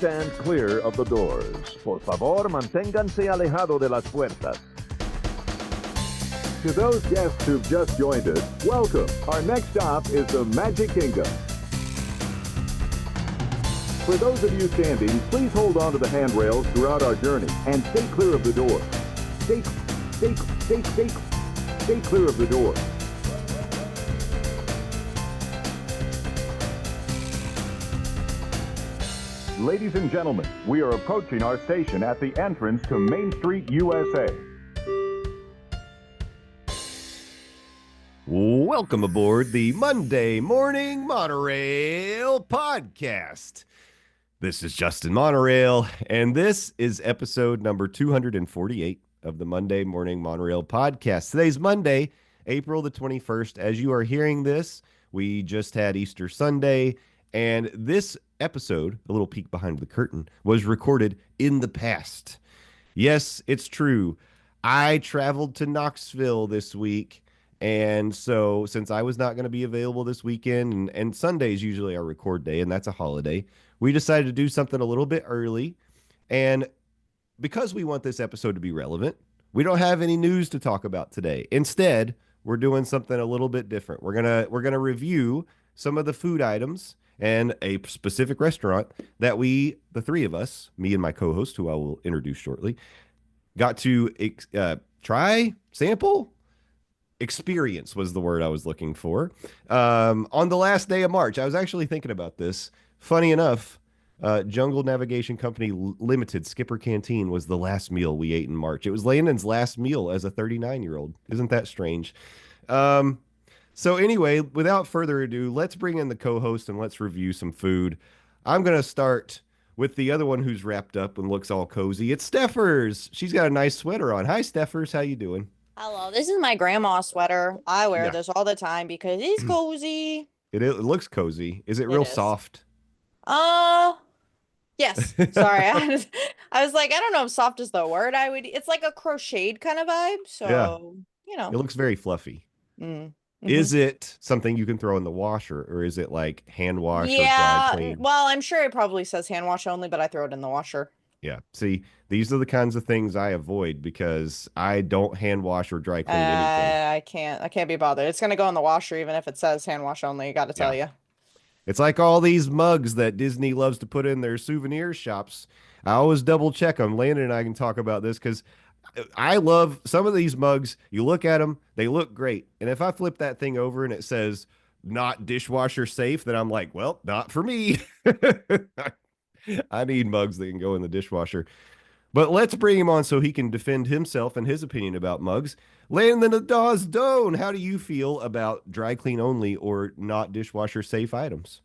stand clear of the doors. Por favor, manténganse alejado de las puertas. To those guests who've just joined us, welcome. Our next stop is the Magic Kingdom. For those of you standing, please hold on to the handrails throughout our journey and stay clear of the door. Stay clear of the door. Ladies and gentlemen, we are approaching our station at the entrance to Main Street, USA. Welcome aboard the Monday Morning Monorail podcast. This is Justin Monorail, and this is episode number 248 of the Monday Morning Monorail podcast. Today's Monday, April the 21st. As you are hearing this, we just had Easter Sunday, and this episode, a little peek behind the curtain, was recorded in the past. Yes, it's true. I traveled to Knoxville this week, and so since I was not going to be available this weekend, and Sunday is usually our record day, and that's a holiday, we decided to do something a little bit early. And because we want this episode to be relevant, we don't have any news to talk about today. Instead, we're doing something a little bit different. We're gonna review some of the food items and a specific restaurant that we, the three of us, me and my co-host, who I will introduce shortly, got to try, sample, experience was the word I was looking for. On the last day of March, I was actually thinking about this. Funny enough, Jungle Navigation Company Limited Skipper Canteen was the last meal we ate in March. It was Landon's last meal as a 39-year-old. Isn't that strange? So anyway, without further ado, let's bring in the co-host and let's review some food. I'm going to start with the other one who's wrapped up and looks all cozy. It's Steffers. She's got a nice sweater on. Hi, Steffers. How you doing? Hello, this is my grandma's sweater. I wear this all the time because it's cozy. It looks cozy. Is it real soft? Yes. Sorry. I was like, I don't know if soft is the word it's like a crocheted kind of vibe. So, yeah. It looks very fluffy. Mm-hmm. Is it something you can throw in the washer, or is it like hand wash or dry clean? Well, I'm sure it probably says hand wash only, but I throw it in the washer. Yeah. See, these are the kinds of things I avoid because I don't hand wash or dry clean anything. I can't be bothered. It's going to go in the washer even if it says hand wash only. I got to tell you. It's like all these mugs that Disney loves to put in their souvenir shops. I always double check them. Landon and I can talk about this because I love some of these mugs. You look at them, they look great. And if I flip that thing over and it says not dishwasher safe, then I'm like, well, not for me. I need mugs that can go in the dishwasher. But let's bring him on so he can defend himself and his opinion about mugs. Landon the Dawes Doan, how do you feel about dry clean only or not dishwasher safe items?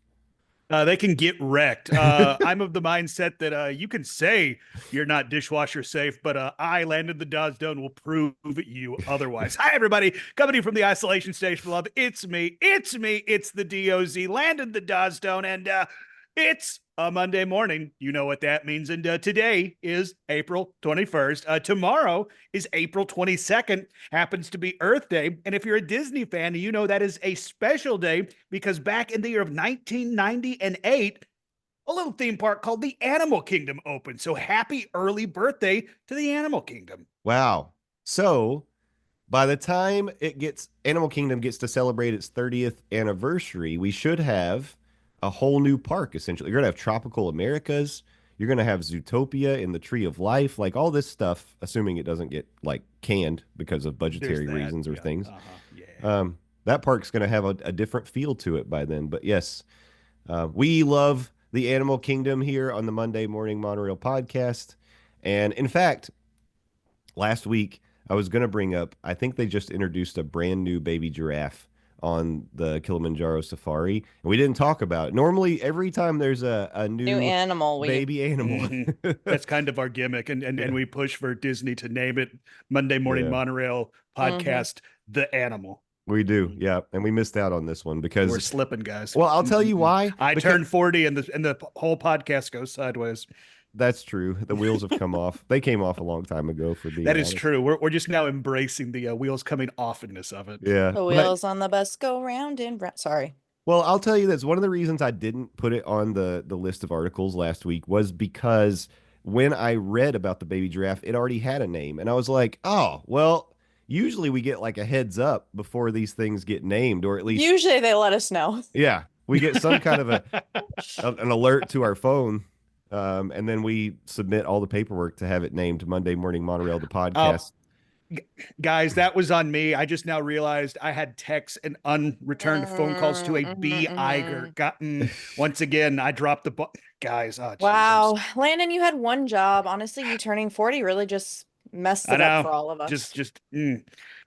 They can get wrecked. I'm of the mindset that you can say you're not dishwasher safe, but I, Landon the Dawes Doan, will prove you otherwise. Hi, everybody. Coming in from the isolation station, love. It's me. It's the DOZ, Landon the Dawes Doan, and it's a Monday morning. You know what that means. And today is April 21st. Tomorrow is April 22nd. Happens to be Earth Day. And if you're a Disney fan, you know that is a special day because back in the year of 1998, a little theme park called the Animal Kingdom opened. So happy early birthday to the Animal Kingdom. Wow. So by the time Animal Kingdom gets to celebrate its 30th anniversary, we should have a whole new park, essentially. You're going to have Tropical Americas. You're going to have Zootopia in the Tree of Life, like all this stuff, assuming it doesn't get like canned because of budgetary reasons or things. That park's going to have a different feel to it by then. But yes, we love the Animal Kingdom here on the Monday Morning Monorail podcast. And in fact, last week I was going to bring up, I think they just introduced a brand new baby giraffe on the Kilimanjaro Safari, and we didn't talk about it. Normally, every time there's a new animal, baby animal, that's kind of our gimmick, and we push for Disney to name it Monday Morning Monorail podcast, The Animal. We do, yeah, and we missed out on this one because we're slipping, guys. Well, I'll tell you why. I turned 40, and the whole podcast goes sideways. That's true. The wheels have come off. They came off a long time ago for being That is true. We're just now embracing the wheels coming offness of it. Yeah. The wheels on the bus go round and round. Sorry. Well, I'll tell you this. One of the reasons I didn't put it on the list of articles last week was because when I read about the baby giraffe, it already had a name. And I was like, oh, well, usually we get like a heads up before these things get named, or at least, Usually they let us know. yeah, we get some kind of an alert to our phone. And then we submit all the paperwork to have it named Monday Morning Monorail, the podcast. Guys, that was on me. I just now realized I had texts and unreturned phone calls to a B. Iger. Gotten once again. I dropped the ball. Guys, oh, Wow. Jesus. Landon, you had one job. Honestly, you turning 40 really just messed it up for all of us.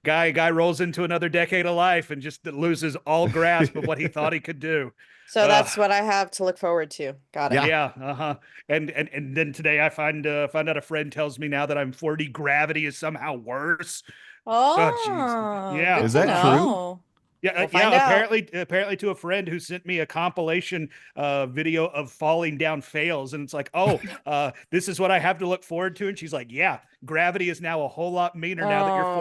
Guy rolls into another decade of life and just loses all grasp of what he thought he could do. So that's what I have to look forward to. Got it. Yeah. And then today I find out a friend tells me now that I'm 40, gravity is somehow worse. Oh, yeah. Is that true? Yeah, We'll find out. apparently to a friend who sent me a compilation video of falling down fails, and it's like, oh, this is what I have to look forward to, and she's like, yeah, gravity is now a whole lot meaner now that you're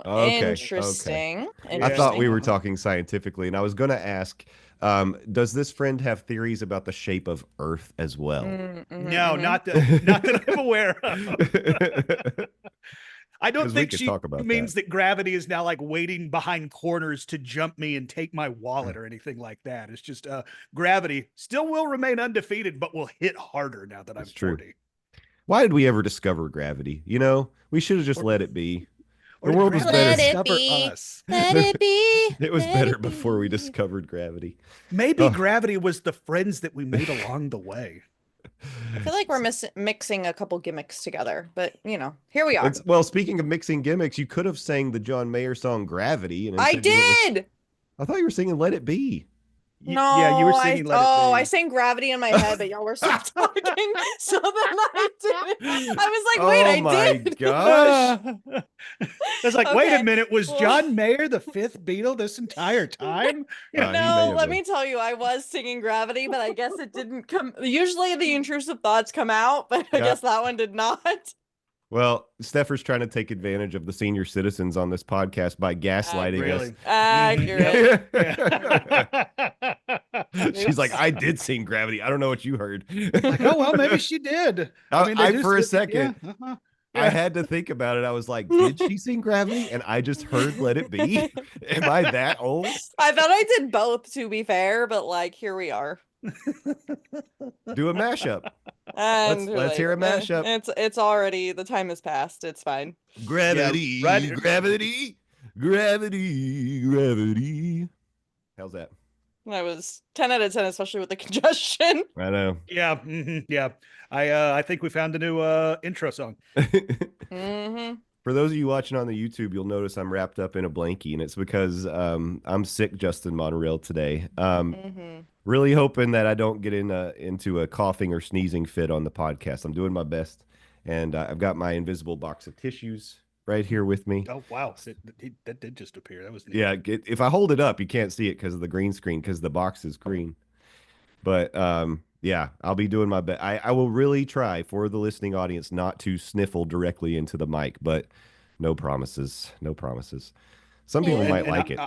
40. Okay, Interesting. I thought we were talking scientifically, and I was going to ask, does this friend have theories about the shape of Earth as well? No, not that I'm aware of. I don't think she means that gravity is now like waiting behind corners to jump me and take my wallet or anything like that. It's just gravity still will remain undefeated, but will hit harder now that I'm 40. Why did we ever discover gravity? You know, we should have just let it be. The world was better. Let it be. Let it be. It was better before we discovered gravity. Maybe gravity was the friends that we made along the way. I feel like we're mixing a couple gimmicks together, but you know, here we are. Well, speaking of mixing gimmicks, you could have sang the John Mayer song "Gravity." And I did. I thought you were singing "Let It Be." No, yeah, you were singing "Let It Be." I sang "Gravity" in my head, but y'all were still talking, so then I didn't. I was like, wait, I did. Oh my gosh! I was like, wait a minute, was John Mayer the fifth Beatle this entire time? No, let me tell you, I was singing "Gravity," but I guess it didn't come. Usually, the intrusive thoughts come out, but I guess that one did not. Well, Steffer's trying to take advantage of the senior citizens on this podcast by gaslighting us. Accurate. She's like, I did sing Gravity. I don't know what you heard. Like, oh, well, maybe she did. I for a second, I had to think about it. I was like, did she sing Gravity? And I just heard Let It Be. Am I that old? I thought I did both, to be fair, but like, here we are. Do a mashup. And let's hear a mashup. It's already, the time has passed. It's fine. Gravity, gravity, gravity, gravity. How's that? That was 10 out of 10, especially with the congestion. I know. Yeah. Yeah. I think we found a new intro song. For those of you watching on the YouTube, you'll notice I'm wrapped up in a blankie, and it's because I'm sick, Justin Monorail, today. Really hoping that I don't get into a coughing or sneezing fit on the podcast. I'm doing my best, and I've got my invisible box of tissues right here with me. Oh, wow. That did just appear. That was neat. Yeah, if I hold it up, you can't see it because of the green screen, because the box is green. But yeah, I'll be doing my best. I will really try for the listening audience not to sniffle directly into the mic, but no promises. No promises. Some people might like it.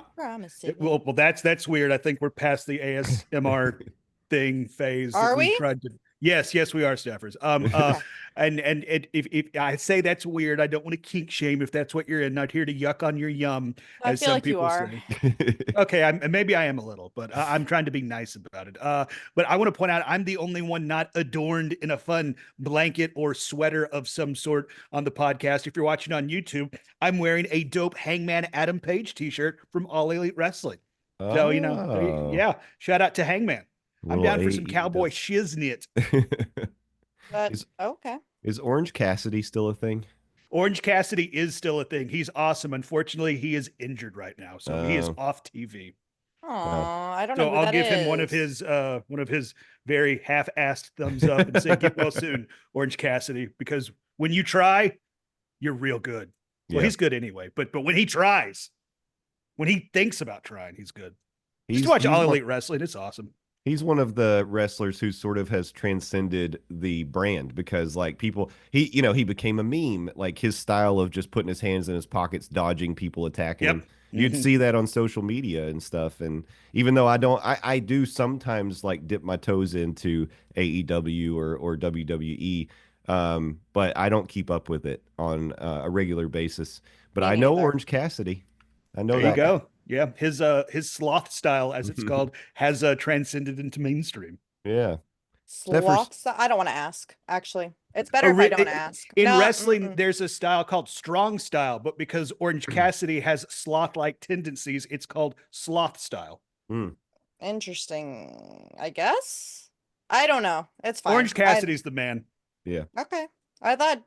Well, that's weird. I think we're past the ASMR thing phase. Are we? Yes, we are, Staffers. And if I say that's weird, I don't want to kink shame if that's what you're in. Not here to yuck on your yum, as some people say. Okay, maybe I am a little, but I'm trying to be nice about it. But I want to point out I'm the only one not adorned in a fun blanket or sweater of some sort on the podcast. If you're watching on YouTube, I'm wearing a dope Hangman Adam Page t-shirt from All Elite Wrestling. So, yeah, shout out to Hangman. I'm down for some cowboy shiznit. Okay. Is Orange Cassidy still a thing? Orange Cassidy is still a thing. He's awesome. Unfortunately, he is injured right now, so he is off TV. Oh, I don't know. So I'll give him one of his very half-assed thumbs up and say, "Get well soon, Orange Cassidy." Because when you try, you're real good. Well, he's good anyway, but when he tries, when he thinks about trying, he's good. Just watch All Elite Wrestling. It's awesome. He's one of the wrestlers who sort of has transcended the brand because like people he became a meme. Like his style of just putting his hands in his pockets, dodging people attacking him. Yep. You'd see that on social media and stuff. And even though I do sometimes like dip my toes into AEW or WWE, but I don't keep up with it on a regular basis. But Me I know neither. Orange Cassidy. I know There you that. go. Yeah, his sloth style, as it's called, has transcended into mainstream. Yeah. Sloths? I don't want to ask, actually. It's better if I don't ask. In No, wrestling, mm-mm. there's a style called strong style, but because Orange Cassidy has sloth-like tendencies, it's called sloth style. Mm. Interesting, I guess. I don't know. It's fine. Orange Cassidy's the man. Yeah. Okay. I thought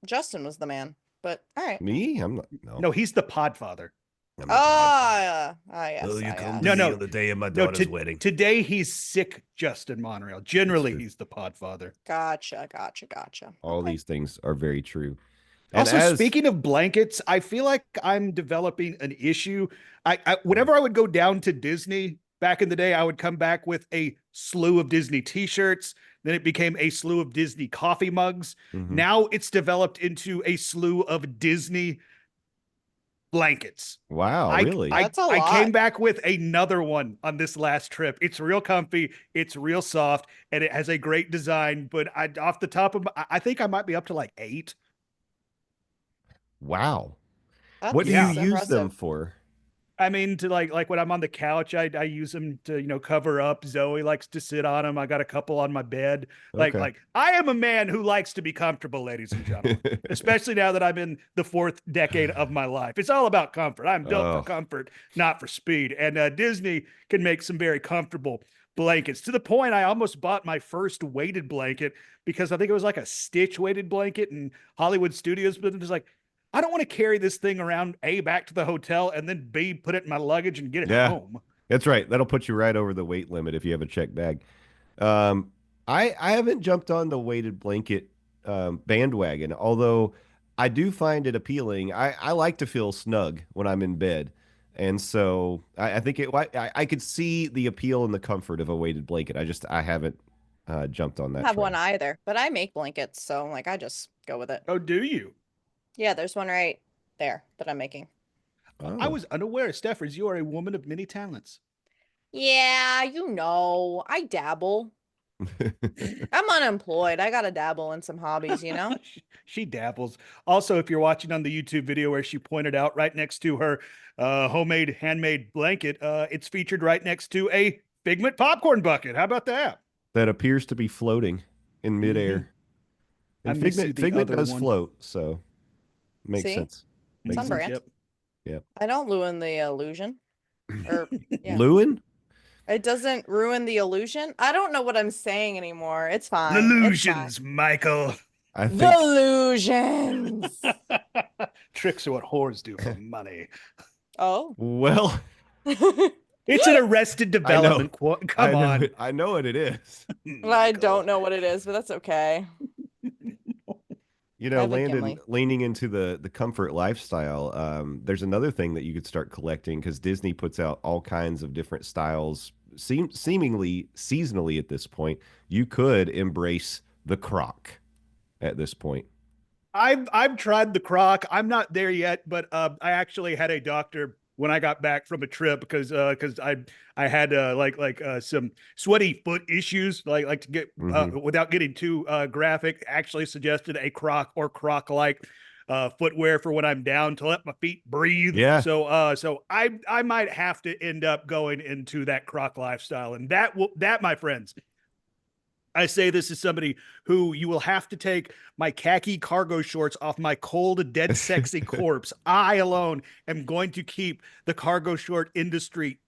Justin was the man, but all right. Me? I'm not. No. No, he's the podfather. I'm the pod. Yes. Will you I come guess. to No, me no. on the day of my No, daughter's wedding? today he's sick, Justin Monreal. Generally, true. he's the podfather. Gotcha. All Okay. these things are very true. And Also, speaking of blankets, I feel like I'm developing an issue. Whenever I would go down to Disney back in the day, I would come back with a slew of Disney t-shirts. Then it became a slew of Disney coffee mugs. Mhm. Now it's developed into a slew of Disney blankets. Wow, really? That's a I lot. came back with another one on this last trip. It's real comfy, it's real soft, and it has a great design. But off the top of I think I might be up to like 8. Wow. That's What do you use impressive. them for? I mean, to like when I'm on the couch, I use them to cover up. Zoe likes to sit on them. I got a couple on my bed. Okay. Like I am a man who likes to be comfortable, ladies and gentlemen. Especially now that I'm in the 4th decade of my life. It's all about comfort. I'm built Oh. for comfort, not for speed. And Disney can make some very comfortable blankets, to the point I almost bought my first weighted blanket because I think it was like a Stitch weighted blanket in Hollywood Studios, but it was like, I don't want to carry this thing around, A, back to the hotel, and then B, put it in my luggage and get it Yeah. home. That's right. That'll put you right over the weight limit if you have a check bag. I haven't jumped on the weighted blanket bandwagon, although I do find it appealing. I like to feel snug when I'm in bed. And so I think I could see the appeal and the comfort of a weighted blanket. I haven't jumped on I that. don't have train. one either, but I make blankets, so like I just go with it. Oh, do you? Yeah, there's one right there that I'm making. I Oh. was unaware, Steffers, you are a woman of many talents. Yeah, I dabble. I'm unemployed. I gotta dabble in some hobbies, you know? She dabbles. Also, if you're watching on the YouTube video where she pointed out right next to her homemade, handmade blanket, it's featured right next to a Figment popcorn bucket. How about that? That appears to be floating in midair. I And miss you Figment, the Figment other does one. float, so makes See? sense. Makes Some sense. brand. Yep. I don't ruin the illusion. Or yeah. Lewin? It doesn't ruin the illusion. I don't know what I'm saying anymore. It's fine. Illusions, Michael. I think Delusions. Tricks are what whores do for money. Oh. well, It's an Arrested Development quote. Come on. I know what it is. I don't know what it is, but that's okay. You know, Private Gimli. leaning into the comfort lifestyle. There's another thing that you could start collecting because Disney puts out all kinds of different styles, seemingly seasonally at this point. You could embrace the croc at this point. I've tried the croc. I'm not there yet, but I actually had a doctor when I got back from a trip because I had some sweaty foot issues, like to get without getting too graphic, actually suggested a croc or croc-like footwear for when I'm down to let my feet breathe. Yeah. So I might have to end up going into that croc lifestyle, and that my friends, I say this as somebody who you will have to take my khaki cargo shorts off my cold, dead, sexy corpse. I alone am going to keep the cargo short industry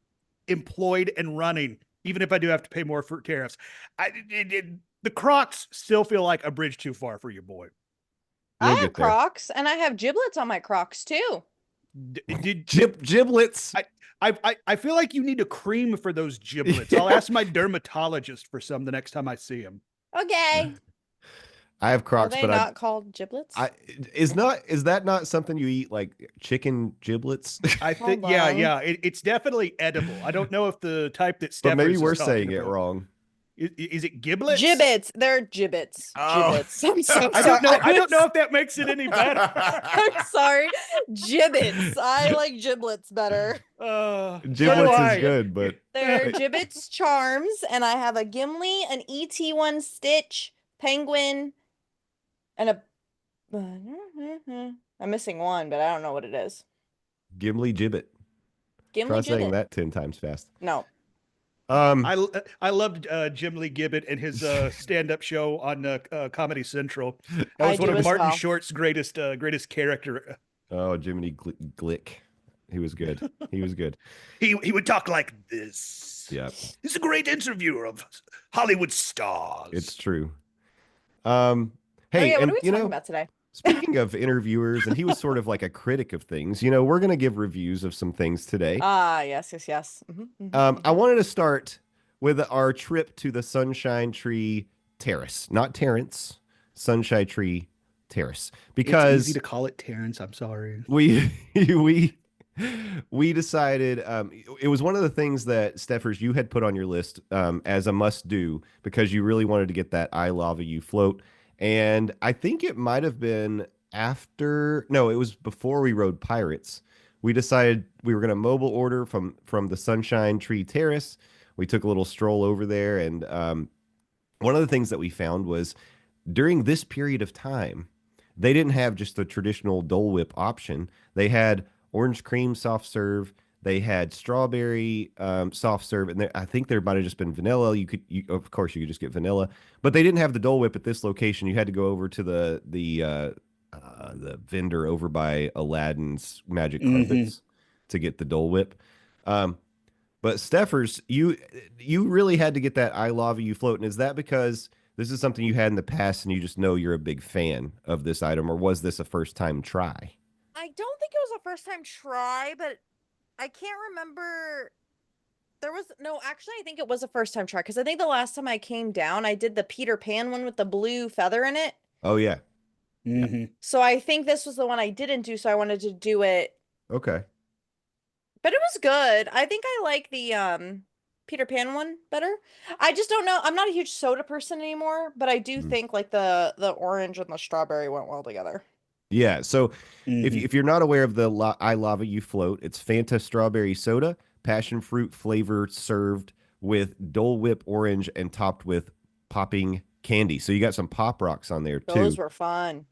employed and running, even if I do have to pay more for tariffs. The Crocs still feel like a bridge too far for your boy. I We'll have get there. Crocs, and I have giblets on my Crocs too. Giblets. I feel like you need a cream for those giblets. I'll ask my dermatologist for some the next time I see him. Okay. I have Are Crocs, they but not called giblets? is that not something you eat, like chicken giblets? I think, Hold on. it's definitely edible. I don't know if the type that But maybe Steppers we're is talking saying it about. wrong. Is it giblets? Gibbets. They're gibbets. Oh. Gibbets. I'm so I sorry. don't know. I don't know if that makes it any better. I'm sorry. Gibbets. I like giblets better. So do Giblets is I. good, but They're gibbets charms, and I have a Gimli, an ET1 Stitch, Penguin, and a. I'm missing one, but I don't know what it is. Gimli gibbet. Gimli Try saying gibbet. that 10 times fast. No. I loved Jim Lee Gibbet and his stand-up show on Comedy Central. That was I one do of as Martin well. Short's greatest character. Oh, Jiminy Glick. He was good. He was good. He would talk like this. Yeah, He's a great interviewer of Hollywood stars. it's true. Hey, Oh, yeah, what and are we you talking know, about today? speaking of interviewers, and he was sort of like a critic of things. You know, we're going to give reviews of some things today. Ah, yes. I wanted to start with our trip to the Sunshine Tree Terrace, not Terrence, Sunshine Tree Terrace, because it's easy to call it Terrence. I'm sorry. we decided it was one of the things that Steffers you had put on your list as a must do because you really wanted to get that I Lava You float, and I think it might have been it was before we rode Pirates. We decided we were going to mobile order from the Sunshine Tree Terrace. We took a little stroll over there, and one of the things that we found was during this period of time, they didn't have just the traditional Dole Whip option. They had orange cream soft serve. They had strawberry soft serve, and I think there might have just been vanilla. Of course, you could just get vanilla, but they didn't have the Dole Whip at this location. You had to go over to the vendor over by Aladdin's Magic Carpets to get the Dole Whip. But Steffers, you really had to get that I Lava You float, and is that because this is something you had in the past and you just know you're a big fan of this item, or was this a first time try? I don't think it was a first time try, but I can't remember. Actually, I think it was a first time try because I think the last time I came down, I did the Peter Pan one with the blue feather in it. Oh, yeah. So I think this was the one I didn't do, so I wanted to do it. Okay. But it was good. I think I like the Peter Pan one better. I just don't know. I'm not a huge soda person anymore, but I do think like the orange and the strawberry went well together. Yeah. So if you're not aware of the I Lava You float, it's Fanta strawberry soda, passion fruit flavor served with Dole Whip orange and topped with popping candy. So you got some Pop Rocks on there too. Those were fun.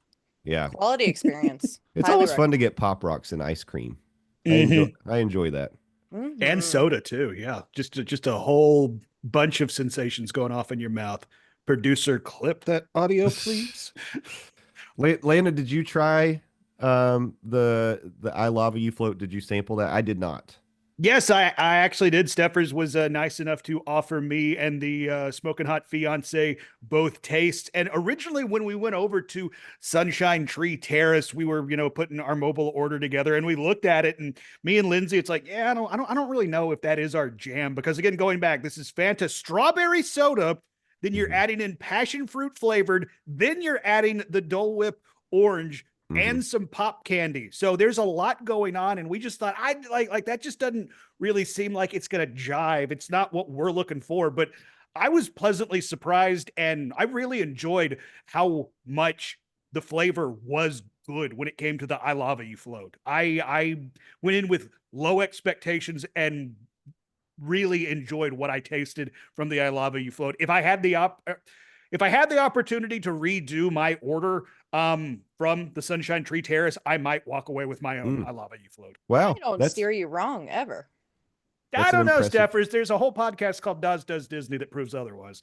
Yeah. Quality experience. It's Highly always fun to get Pop Rocks and ice cream. I enjoy that. And soda too. Yeah. Just a whole bunch of sensations going off in your mouth. Producer, clip that audio, please. Landon, did you try the I Lava You float? Did you sample that? I did not. Yes, I actually did. Steffers was nice enough to offer me and the Smoking Hot Fiance both tastes. And originally, when we went over to Sunshine Tree Terrace, we were putting our mobile order together, and we looked at it. And me and Lindsay, it's like, yeah, I don't really know if that is our jam because again, going back, this is Fanta strawberry soda. Then you're adding in passion fruit flavored. Then you're adding the Dole Whip orange. And some pop candy. So there's a lot going on. And we just thought I'd like that just doesn't really seem like it's going to jive. It's not what we're looking for, but I was pleasantly surprised and I really enjoyed how much the flavor was good when it came to the I Lava You float. I went in with low expectations and really enjoyed what I tasted from the I Lava You float. If I had the opportunity to redo my order from the Sunshine Tree Terrace, I might walk away with my own I Lava You float. Wow. I don't steer you wrong ever. I don't know, Steffers. There's a whole podcast called Does Disney that proves otherwise.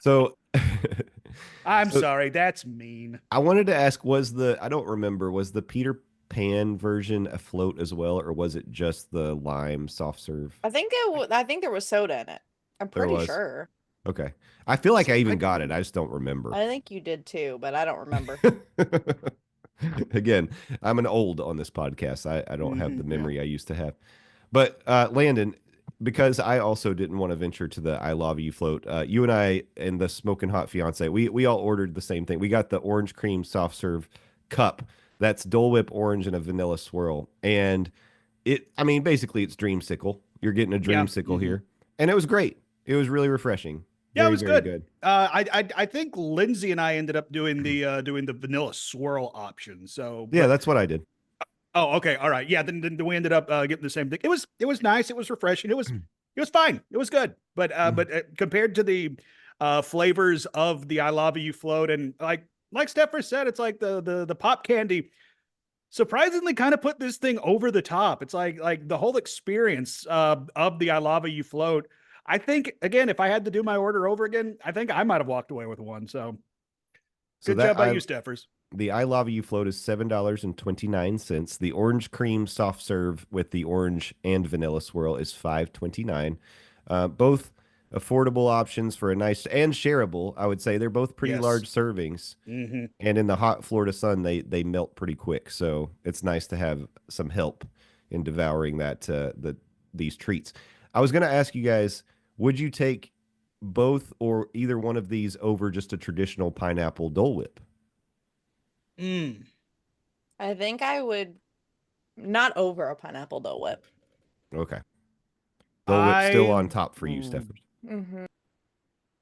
So I'm sorry, that's mean. I wanted to ask, was the Peter Pan version afloat as well, or was it just the lime soft serve? I think there was soda in it. I'm pretty sure. Okay. I feel like I even got it. I just don't remember. I think you did too, but I don't remember. Again, I'm an old on this podcast. I don't have the memory I used to have. But Landon, because I also didn't want to venture to the I Love You float. You and I and the Smoking Hot Fiance, we all ordered the same thing. We got the orange cream soft serve cup. That's Dole Whip orange and a vanilla swirl. And I mean, basically it's dreamsicle. You're getting a Yeah. dreamsicle here. And it was great. It was really refreshing. Yeah, it Very, was very good. good. I think Lindsay and I ended up doing the vanilla swirl option. So Yeah, that's what I did. oh, okay, all right, yeah. Then we ended up getting the same thing. It was nice. It was refreshing. It was fine. It was good. But compared to the flavors of the I Love You float, and like Stepher said, it's like the pop candy surprisingly kind of put this thing over the top. It's like the whole experience of the I Love You float. I think again, if I had to do my order over again, I think I might have walked away with one. So good job by you, Steffers. The I Love You float is $7.29. The orange cream soft serve with the orange and vanilla swirl is $5.29. Both affordable options for a nice and shareable. I would say they're both pretty Yes. large servings, Mm-hmm. and in the hot Florida sun, they melt pretty quick. So it's nice to have some help in devouring these treats. I was going to ask you guys, would you take both or either one of these over just a traditional pineapple Dole Whip? I think I would not over a pineapple Dole Whip. Okay. Dole Whip still on top for you, Steffers. Mm-hmm.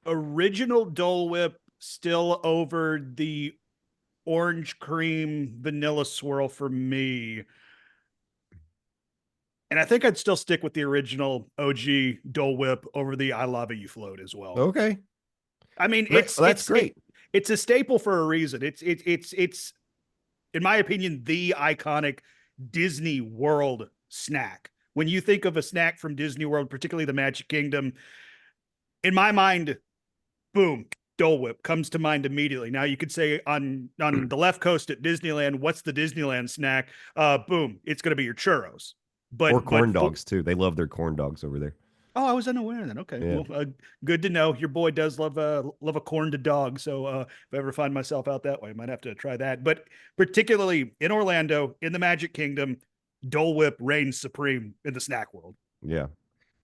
Original Dole Whip still over the orange cream vanilla swirl for me. And I think I'd still stick with the original OG Dole Whip over the I Love You float as well. Okay. I mean, That's great. It's a staple for a reason. It's in my opinion the iconic Disney World snack. When you think of a snack from Disney World, particularly the Magic Kingdom, in my mind, boom, Dole Whip comes to mind immediately. Now you could say on the left coast at Disneyland, what's the Disneyland snack? Boom, it's going to be your churros. Or corn dogs too. They love their corn dogs over there. Oh, I was unaware of that. Okay, Yeah. well, good to know. Your boy does love a corn to dog. So if I ever find myself out that way, I might have to try that. But particularly in Orlando, in the Magic Kingdom, Dole Whip reigns supreme in the snack world. Yeah.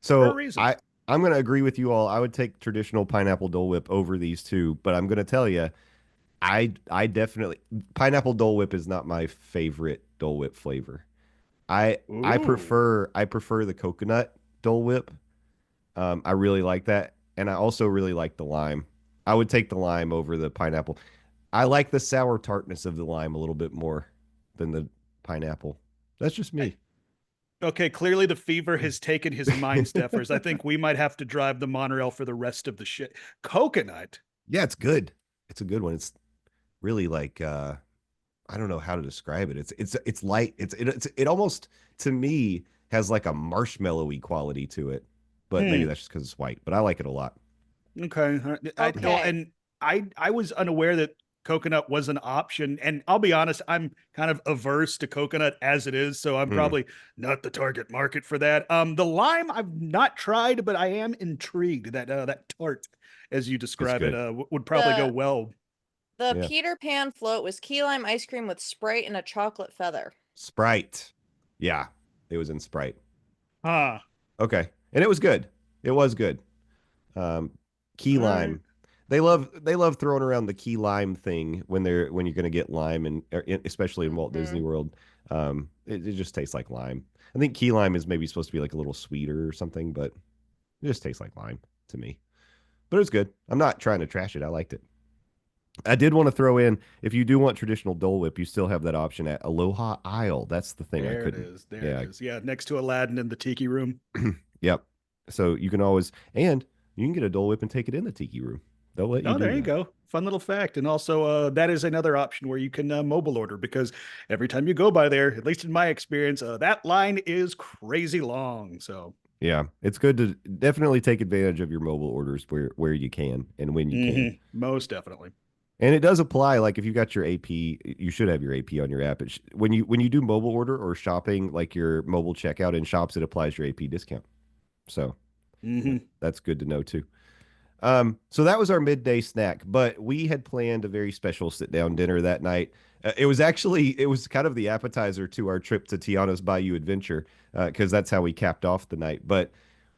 For a So reason. I'm going to agree with you all. I would take traditional pineapple Dole Whip over these two, but I'm going to tell you, I definitely pineapple Dole Whip is not my favorite Dole Whip flavor. I prefer the coconut Dole Whip. I really like that, and I also really like the lime. I would take the lime over the pineapple. I like the sour tartness of the lime a little bit more than the pineapple. That's just me. Okay, clearly the fever has taken his mind, Steffers. I think we might have to drive the monorail for the rest of the shit. Coconut. Yeah, it's good. It's a good one. It's really like I don't know how to describe it. It's light. It almost to me has like a marshmallowy quality to it, but maybe that's just because it's white. But I like it a lot. Okay. Okay. I was unaware that coconut was an option, and I'll be honest, I'm kind of averse to coconut as it is, so I'm probably not the target market for that. The lime I've not tried, but I am intrigued that that tart, as you describe it, would probably go well. The Yeah. Peter Pan float was key lime ice cream with Sprite and a chocolate feather. Sprite. Yeah, it was in Sprite. Huh. Okay, and it was good. It was good. Key All right. lime. They love throwing around the key lime thing when you're going to get lime, and especially in Walt Disney World. It just tastes like lime. I think key lime is maybe supposed to be like a little sweeter or something, but it just tastes like lime to me. But it was good. I'm not trying to trash it. I liked it. I did want to throw in, if you do want traditional Dole Whip, you still have that option at Aloha Isle. That's the thing I There it couldn't. is. There it is. Yeah, next to Aladdin in the tiki room. Yep. So you can always, and you can get a Dole Whip and take it in the tiki room. They'll let you Oh, do there you that. go. Fun little fact. And also, that is another option where you can mobile order, because every time you go by there, at least in my experience, that line is crazy long. So Yeah, it's good to definitely take advantage of your mobile orders where you can and when you can. most definitely. And it does apply. Like if you got your AP, you should have your AP on your app. When you do mobile order or shopping, like your mobile checkout in shops, it applies your AP discount. So that's good to know too. So that was our midday snack, but we had planned a very special sit down dinner that night. It was kind of the appetizer to our trip to Tiana's Bayou Adventure, because that's how we capped off the night. But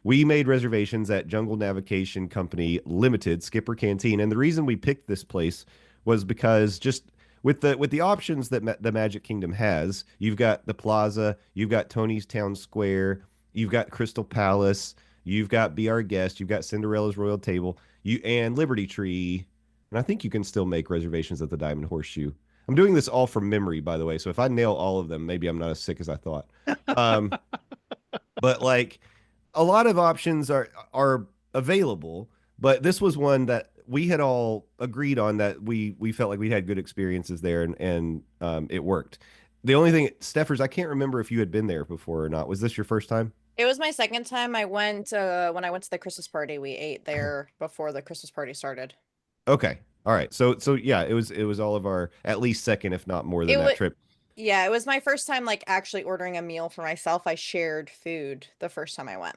We made reservations at Jungle Navigation Company Limited, Skipper Canteen, and the reason we picked this place was because just with the options that the Magic Kingdom has, you've got the Plaza, you've got Tony's Town Square, you've got Crystal Palace, you've got Be Our Guest, you've got Cinderella's Royal Table, and Liberty Tree, and I think you can still make reservations at the Diamond Horseshoe. I'm doing this all from memory, by the way, so if I nail all of them, maybe I'm not as sick as I thought. Um, but like a lot of options are available, but this was one that we had all agreed on that we felt like we had good experiences there and it worked. The only thing, Steffers, I can't remember if you had been there before or not. Was this your first time? It was my second time. I went when I went to the Christmas party. We ate there before the Christmas party started. Okay. All right. So yeah, it was all of our at least second, if not more than that trip. Yeah, it was my first time like actually ordering a meal for myself. I shared food the first time I went.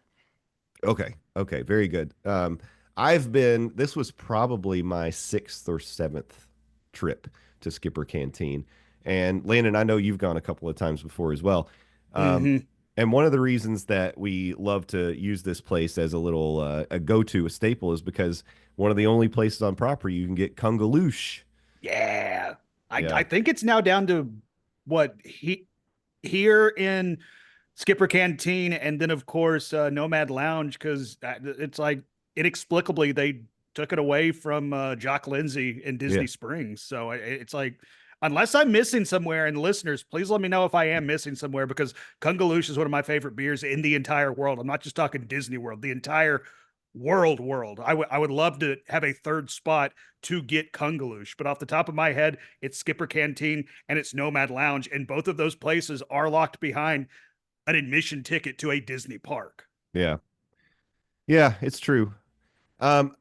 Okay. Okay. Very good. This was probably my sixth or seventh trip to Skipper Canteen. And Landon, I know you've gone a couple of times before as well. Mm-hmm. And one of the reasons that we love to use this place as a little a go-to, a staple, is because one of the only places on property you can get Kungaloosh. Yeah. Yeah. I think it's now down to what here in Skipper Canteen, and then of course Nomad Lounge, because it's like inexplicably they took it away from Jock Lindsay in Disney Springs. So it's like, unless I'm missing somewhere, and listeners, please let me know if I am missing somewhere, because Kungaloosh is one of my favorite beers in the entire world. I'm not just talking Disney World, the entire world. I would love to have a third spot to get Kungaloosh, but off the top of my head, it's Skipper Canteen and it's Nomad Lounge, and both of those places are locked behind an admission ticket to a Disney park. Yeah. Yeah, it's true. Um,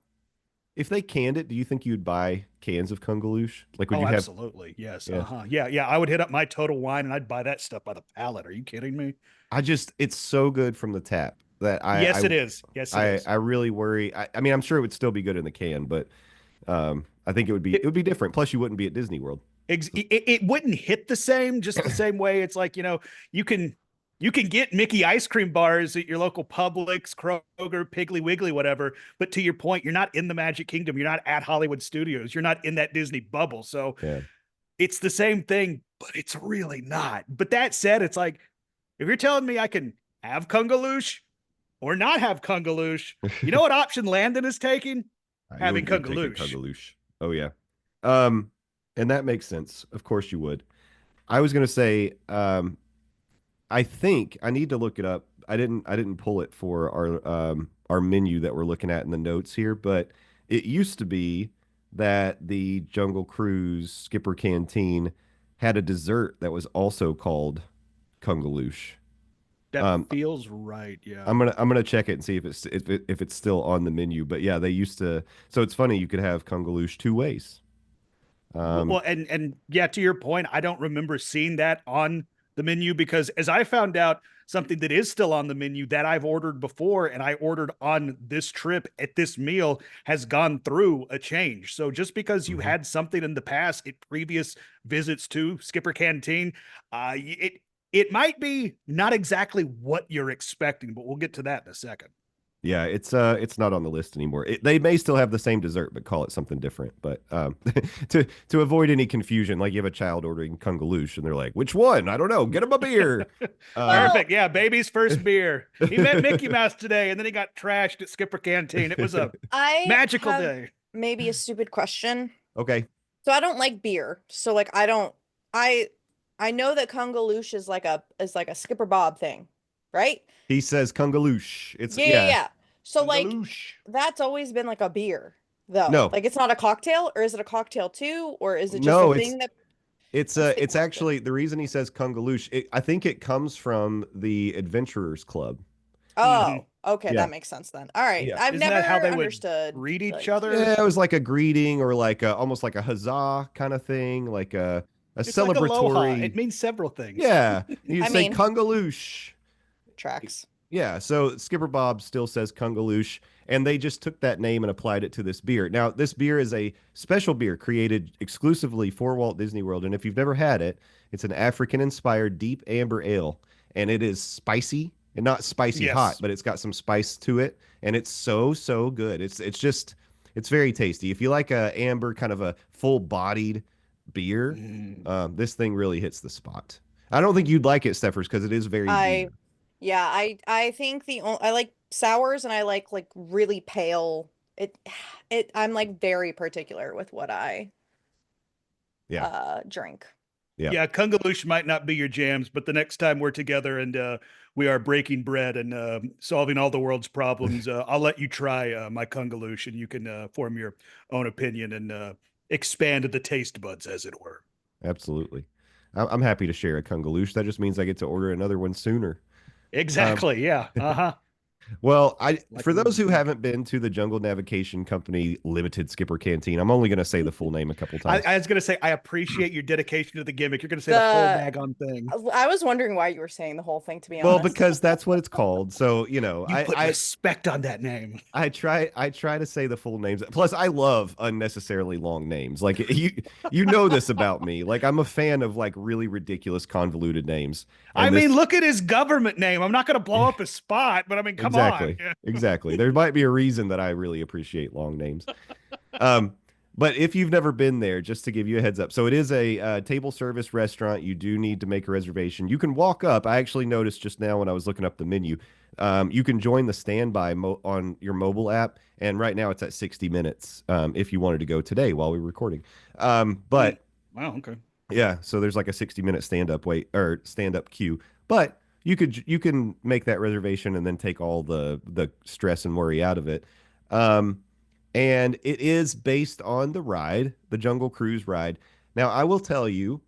if they canned it, do you think you'd buy cans of Kungaloosh? Like, would you have? Absolutely. Yes. Yeah. Yeah. I would hit up my Total Wine and I'd buy that stuff by the pallet. Are you kidding me? It's so good from the tap that Yes, it is. Yes, it is. I really worry. I mean, I'm sure it would still be good in the can, but I think it would be different. Plus, you wouldn't be at Disney World. It wouldn't hit the same, just the same way. It's like, you can get Mickey ice cream bars at your local Publix, Kroger, Piggly Wiggly, whatever. But to your point, you're not in the Magic Kingdom. You're not at Hollywood Studios. You're not in that Disney bubble. So it's the same thing, but it's really not. But that said, it's like, if you're telling me I can have Kungaloosh or not have Kungaloosh, you know what option Landon is taking? Having Kungaloosh. Kungaloosh. Oh yeah. And that makes sense. Of course you would. I was gonna say, I think I need to look it up. I didn't pull it for our menu that we're looking at in the notes here, but it used to be that the Jungle Cruise Skipper Canteen had a dessert that was also called Kungaloosh. That feels right. Yeah. I'm gonna check it and see if it's still on the menu. But yeah, they used to. So it's funny, you could have Kungaloosh two ways. Well, and yeah, to your point, I don't remember seeing that on the menu, because as I found out, something that is still on the menu that I've ordered before and I ordered on this trip at this meal has gone through a change. So just because you had something in the past at previous visits to Skipper Canteen, it might be not exactly what you're expecting, but we'll get to that in a second. Yeah, it's not on the list anymore. They may still have the same dessert, but call it something different. But to avoid any confusion, like you have a child ordering Kungaloosh and they're like, "Which one? I don't know. Get him a beer." Perfect. Yeah, baby's first beer. He met Mickey Mouse today, and then he got trashed at Skipper Canteen. It was a magical day. Maybe a stupid question. Okay. So I don't like beer. So like I know that Kungaloosh is like a Skipper Bob thing, right? He says Kungaloosh. It's yeah. So Kungaloosh. like that's always been like a beer, though. No. Like it's not a cocktail, or is it a cocktail too, or is it just a thing that? It's actually the reason he says Kungaloosh. I think it comes from the Adventurers Club. Oh, okay, that makes sense then. All right, I've Isn't never that how they understood. would read each other. Yeah, it was like a greeting or like almost like a huzzah kind of thing, like a It's celebratory. like aloha. It means several things. Yeah, you I say mean- Kungaloosh. Tracks. Yeah, so Skipper Bob still says Kungaloosh, and they just took that name and applied it to this beer. Now, this beer is a special beer created exclusively for Walt Disney World, and if you've never had it, it's an African-inspired deep amber ale, and it is spicy, and not spicy Yes. hot, but it's got some spice to it, and it's so good. It's very tasty. If you like a amber kind of a full-bodied beer, this thing really hits the spot. I don't think you'd like it, Steffers, because it is very I, beer. yeah, I think I like sours and I like really pale. I'm like very particular with what I drink. Yeah. Yeah, Kungaloosh might not be your jams, but the next time we're together and we are breaking bread and solving all the world's problems, I'll let you try my Kungaloosh, and you can form your own opinion and expand the taste buds, as it were. Absolutely. I'm happy to share a Kungaloosh. That just means I get to order another one sooner. Exactly. Yeah. Uh-huh. Well, Like for a those who little- haven't been to the Jungle Navigation Company Limited Skipper Canteen, I'm only going to say the full name a couple times. I was going to say, I appreciate your dedication to the gimmick. You're going to say the whole daggone thing. I was wondering why you were saying the whole thing, to be Well, honest. because that's what it's called. So, You put respect on that name. I try to say the full names. Plus, I love unnecessarily long names. Like you know this about me. Like I'm a fan of like really ridiculous convoluted names. I And mean, this- look at his government name. I'm not going to blow up his spot, but I mean, come exactly. on. Exactly. There might be a reason that I really appreciate long names. But if you've never been there, just to give you a heads up, so it is a table service restaurant. You do need to make a reservation. You can walk up. I actually noticed just now when I was looking up the menu, you can join the standby on your mobile app, and right now it's at 60 minutes if you wanted to go today while we're recording. But Wow. Okay. yeah, so there's like a 60-minute stand-up queue, but you can make that reservation and then take all the stress and worry out of it. And it is based on the ride, the Jungle Cruise ride. Now, I will tell you,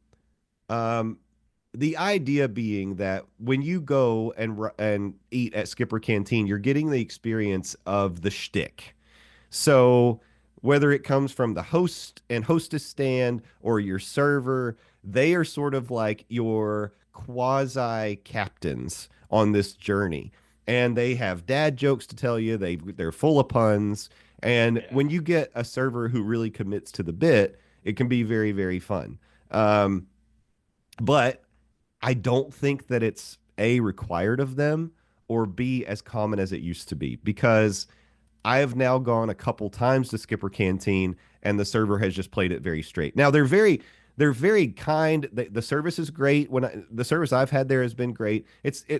the idea being that when you go and eat at Skipper Canteen, you're getting the experience of the shtick. So whether it comes from the host and hostess stand or your server, they are sort of like your quasi captains on this journey. And they have dad jokes to tell you. They're full of puns. And when you get a server who really commits to the bit, it can be very, very fun. But I don't think that it's A, required of them, or B, as common as it used to be, because I have now gone a couple times to Skipper Canteen and the server has just played it very straight. Now they're very kind. The service is great. The service I've had there has been great.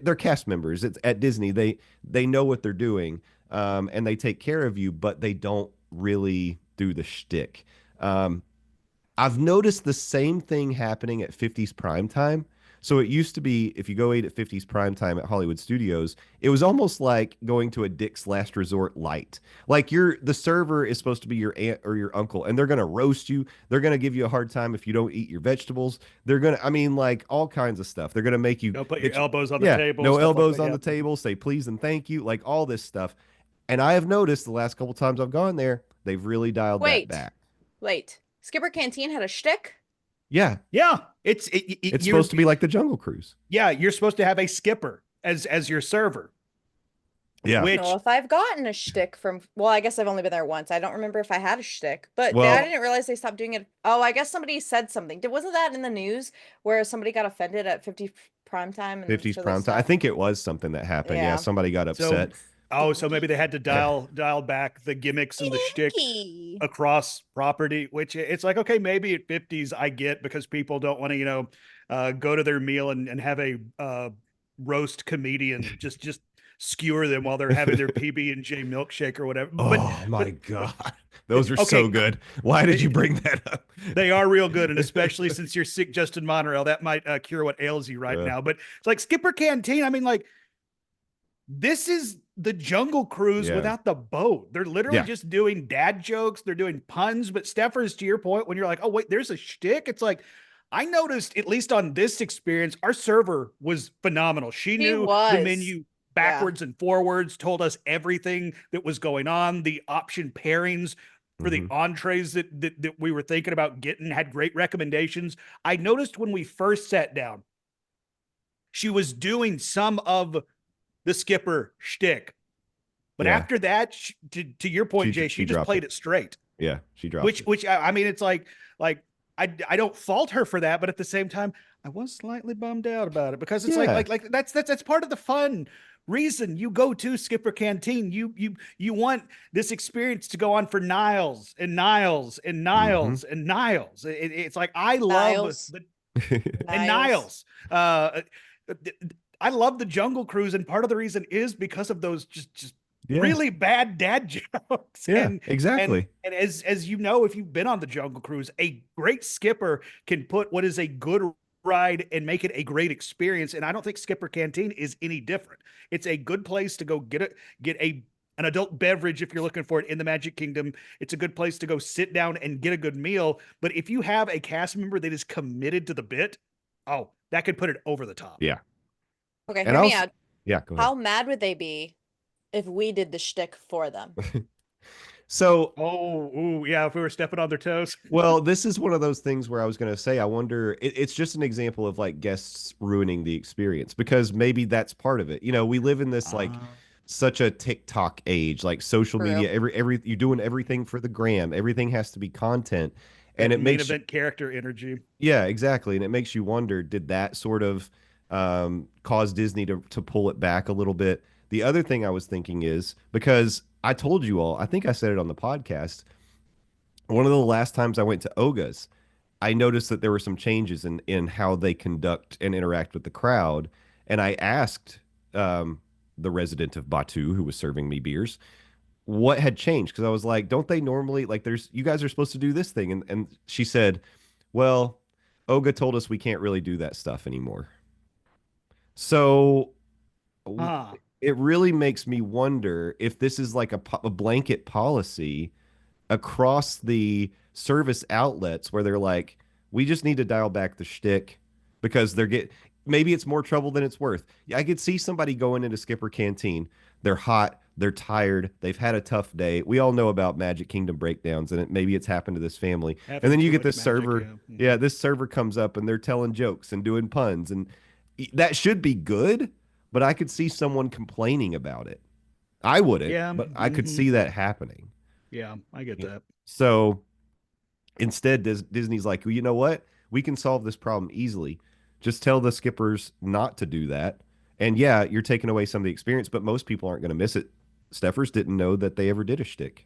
They're cast members. It's at Disney. They know what they're doing, and they take care of you, but they don't really do the shtick. I've noticed the same thing happening at 50s Primetime. So it used to be, if you go eat at 50s Primetime at Hollywood Studios, it was almost like going to a Dick's Last Resort light. Like the server is supposed to be your aunt or your uncle, and they're going to roast you. They're going to give you a hard time if you don't eat your vegetables. Like all kinds of stuff. They're going to make you Don't put your elbows on the table. no stuff like elbows that, on yeah. the table. Say please and thank you. Like all this stuff. And I have noticed the last couple times I've gone there, they've really dialed that back. Wait. Skipper Canteen had a shtick? Yeah, Yeah. It's supposed to be like the Jungle Cruise. Yeah, you're supposed to have a skipper as your server. Yeah. Which No, if I've gotten a shtick from, well, I guess I've only been there once. I don't remember if I had a shtick, but Well- I didn't realize they stopped doing it. Oh, I guess somebody said something. Wasn't that in the news where somebody got offended at 50 Primetime? And 50s so they Primetime. I stopped? think it was something that happened. Yeah, Yeah. somebody got upset. so maybe they had to dial back the gimmicks and the shtick Stinky. across property, which it's like, okay, maybe at 50s I get, because people don't want to, go to their meal and have a roast comedian just skewer them while they're having their PB&J milkshake or whatever. Oh my God. Those are so Okay. good. Why did you bring that up? They are real good, and especially since you're sick, Justin Monorail, that might cure what ails you right Yeah. now. But it's like Skipper Canteen. I mean, like, this is the Jungle Cruise Yeah. without the boat. They're literally Yeah. just doing dad jokes. They're doing puns. But Steffers, to your point, when you're like, oh wait, there's a shtick. It's like, I noticed, at least on this experience, our server was phenomenal. She knew the was. menu backwards and forwards, told us everything that was going on, the option pairings for the entrees that we were thinking about getting, had great recommendations. I noticed when we first sat down, she was doing some of the skipper shtick. But Yeah. after that, to your point, Jay, she just dropped played it straight. Yeah, she dropped it. Which I mean, it's like I don't fault her for that, but at the same time, I was slightly bummed out about it because it's Yeah. like that's part of the fun reason you go to Skipper Canteen. You want this experience to go on for Niles and Niles and Niles and Niles. It's like I love Niles. the and Niles. Niles. I love the Jungle Cruise, and part of the reason is because of those just Yeah. really bad dad jokes. Yeah, And exactly. and as you know, if you've been on the Jungle Cruise, a great skipper can put what is a good ride and make it a great experience. And I don't think Skipper Canteen is any different. It's a good place to go get an adult beverage if you're looking for it in the Magic Kingdom. It's a good place to go sit down and get a good meal. But if you have a cast member that is committed to the bit, oh, that could put it over the top. Yeah. Okay, And hear me also- out. Yeah, go ahead. How mad would they be if we did the shtick for them? So, Oh, ooh, yeah, if we were stepping on their toes. well, this is one of those things where I was going to say, I wonder, it's just an example of like guests ruining the experience because maybe that's part of it. You know, we live in this like such a TikTok age, like social True. media, every you're doing everything for the gram, everything has to be content. And it main makes event character energy. Yeah, exactly. And it makes you wonder, did that sort of cause Disney to pull it back a little bit? The other thing I was thinking is because I told you all, I think I said it on the podcast, one of the last times I went to Oga's, I noticed that there were some changes in how they conduct and interact with the crowd. And I asked the resident of Batu who was serving me beers what had changed, because I was like, don't they normally, like, there's, you guys are supposed to do this thing, and she said, well, Oga told us we can't really do that stuff anymore. So it really makes me wonder if this is like a blanket policy across the service outlets where they're like, we just need to dial back the shtick because maybe it's more trouble than it's worth. I could see somebody going into Skipper Canteen. They're hot. They're tired. They've had a tough day. We all know about Magic Kingdom breakdowns, and maybe it's happened to this family. And then you get this server. Yeah, this server comes up and they're telling jokes and doing puns, and that should be good. But I could see someone complaining about it. I wouldn't, but I could see that happening. Yeah, I get that. So instead, Disney's like, well, you know what? We can solve this problem easily. Just tell the skippers not to do that. And yeah, you're taking away some of the experience, but most people aren't going to miss it. Steffers didn't know that they ever did a shtick.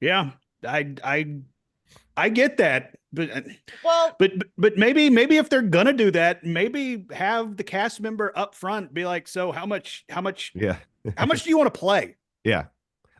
Yeah, I get that, but Well, but maybe if they're gonna do that, maybe have the cast member up front be like, so how much Yeah. how much do you want to play? Yeah.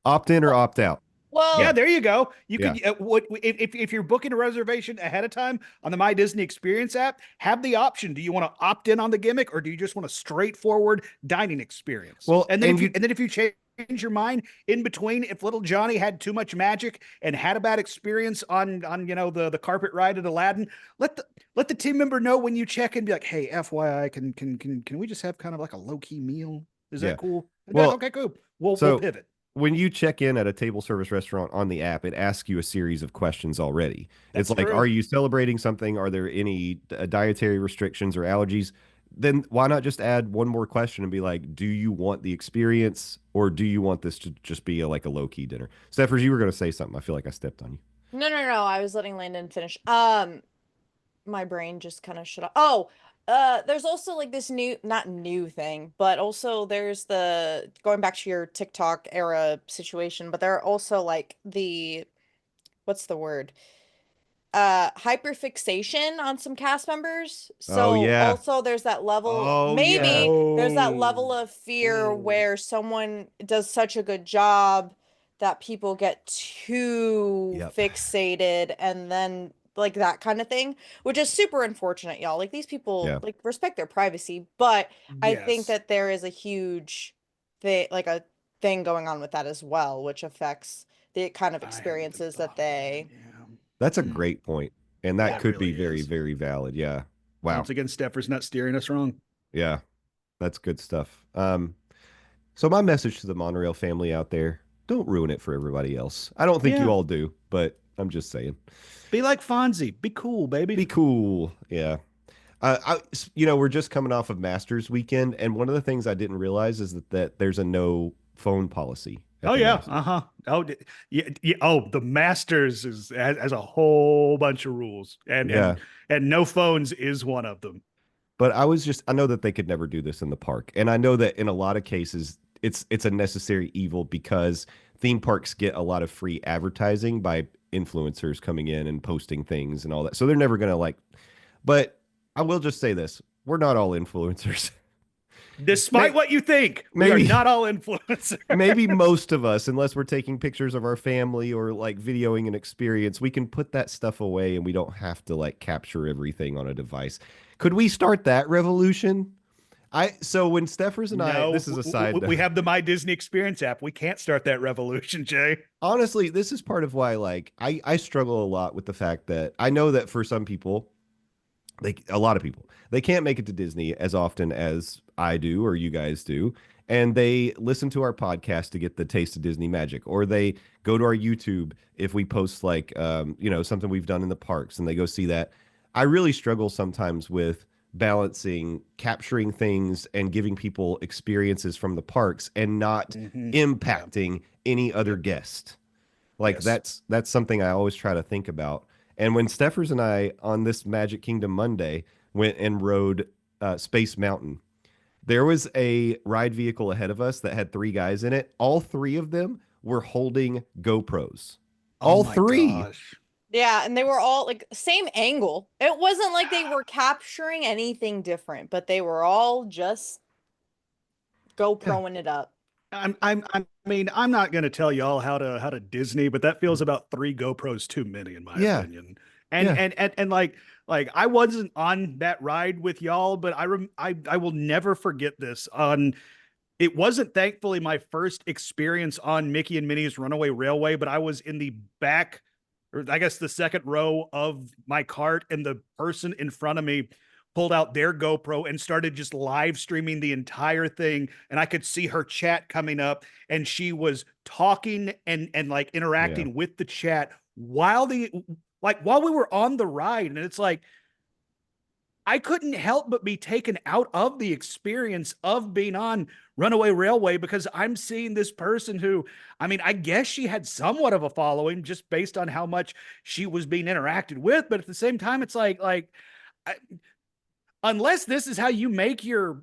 Opt in or opt out. well, Yeah, there you go. You could what if you're booking a reservation ahead of time on the My Disney Experience app, have the option. Do you want to opt in on the gimmick, or do you just want a straightforward dining experience? Well, and then if you change your mind in between, if little Johnny had too much magic and had a bad experience on the carpet ride at Aladdin, let the team member know when you check and be like, hey, FYI, can we just have kind of like a low key meal? Is that cool? Well, okay, cool. We'll pivot. When you check in at a table service restaurant on the app, it asks you a series of questions already. It's like, are you celebrating something? Are there any dietary restrictions or allergies? Then why not just add one more question and be like, do you want the experience, or do you want this to just be like a low-key dinner? Steffers, you were going to say something. I feel like I stepped on you. no. I was letting Landon finish. My brain just kind of shut off. Oh, there's also like this not new thing, but also there's the going back to your TikTok era situation, but there are also like what's the word? Hyperfixation on some cast members. So also there's that level, there's that level of fear where someone does such a good job that people get too fixated, and then like that kind of thing, which is super unfortunate, y'all. Like these people like respect their privacy, but I think that there is a huge thing going on with that as well, which affects the kind of experiences that they That's a great point. And that could really be very, is. very valid. Yeah. Wow. Once again, Steffers not steering us wrong. Yeah. That's good stuff. So my message to the monorail family out there, don't ruin it for everybody else. I don't think you all do, but I'm just saying. Be like Fonzie. Be cool, baby. Be cool. Yeah. We're just coming off of Masters weekend, and one of the things I didn't realize is that there's a no phone policy. at Oh the yeah. Masters. Uh-huh. Oh yeah, yeah. Oh, the Masters has a whole bunch of rules, and Yeah. and no phones is one of them. But I know that they could never do this in the park. And I know that in a lot of cases it's a necessary evil because theme parks get a lot of free advertising by influencers coming in and posting things and all that. So they're never going to but I will just say this. We're not all influencers. Despite what you think, we are maybe- not all influencers. Maybe most of us, unless we're taking pictures of our family or videoing an experience, we can put that stuff away and we don't have to capture everything on a device. Could we start that revolution? So when Steffers and I, this is a side we note. have the My Disney Experience app. We can't start that revolution, Jay. Honestly, this is part of why I struggle a lot with the fact that I know that for some people, a lot of people, they can't make it to Disney as often as I do or you guys do. And they listen to our podcast to get the taste of Disney magic, or they go to our YouTube if we post something we've done in the parks and they go see that. I really struggle sometimes with balancing capturing things and giving people experiences from the parks and not impacting any other guest. Yes. That's something I always try to think about. And when Steffers and I on this Magic Kingdom Monday went and rode Space Mountain, there was a ride vehicle ahead of us that had 3 guys in it. All 3 of them were holding GoPros. All Oh my 3. gosh. Yeah, and they were all same angle. It wasn't like they were capturing anything different, but they were all just GoProing it up. I mean, I'm not going to tell y'all how to Disney, but that feels about 3 GoPros too many in my opinion. And I wasn't on that ride with y'all, but I will never forget this. It wasn't thankfully my first experience on Mickey and Minnie's Runaway Railway, but I was in the back, or I guess the second row of my cart, and the person in front of me pulled out their GoPro and started just live streaming the entire thing. And I could see her chat coming up, and she was talking and interacting with the chat while we were on the ride. And it's I couldn't help but be taken out of the experience of being on Runaway Railway, because I'm seeing this person who, I guess she had somewhat of a following just based on how much she was being interacted with. But at the same time, it's unless this is how you make your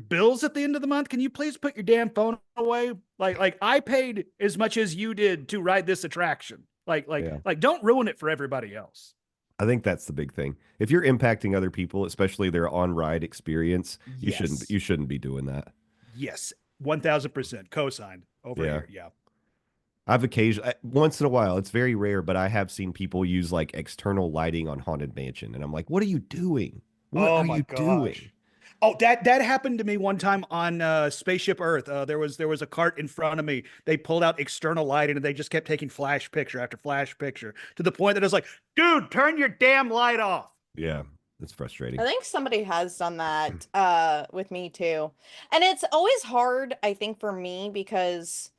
bills at the end of the month, can you please put your damn phone away? I paid as much as you did to ride this attraction. Don't ruin it for everybody else. I think that's the big thing. If you're impacting other people, especially their on-ride experience, you shouldn't be doing that. Yes, 1000% co-signed over here. Yeah. I've once in a while, it's very rare, but I have seen people use external lighting on Haunted Mansion, and I'm like, what are you doing? What are you doing? Oh, that happened to me one time on Spaceship Earth. There was a cart in front of me. They pulled out external lighting and they just kept taking flash picture after flash picture, to the point that I was like, dude, turn your damn light off. Yeah, it's frustrating. I think somebody has done that with me too. And it's always hard, I think, for me, because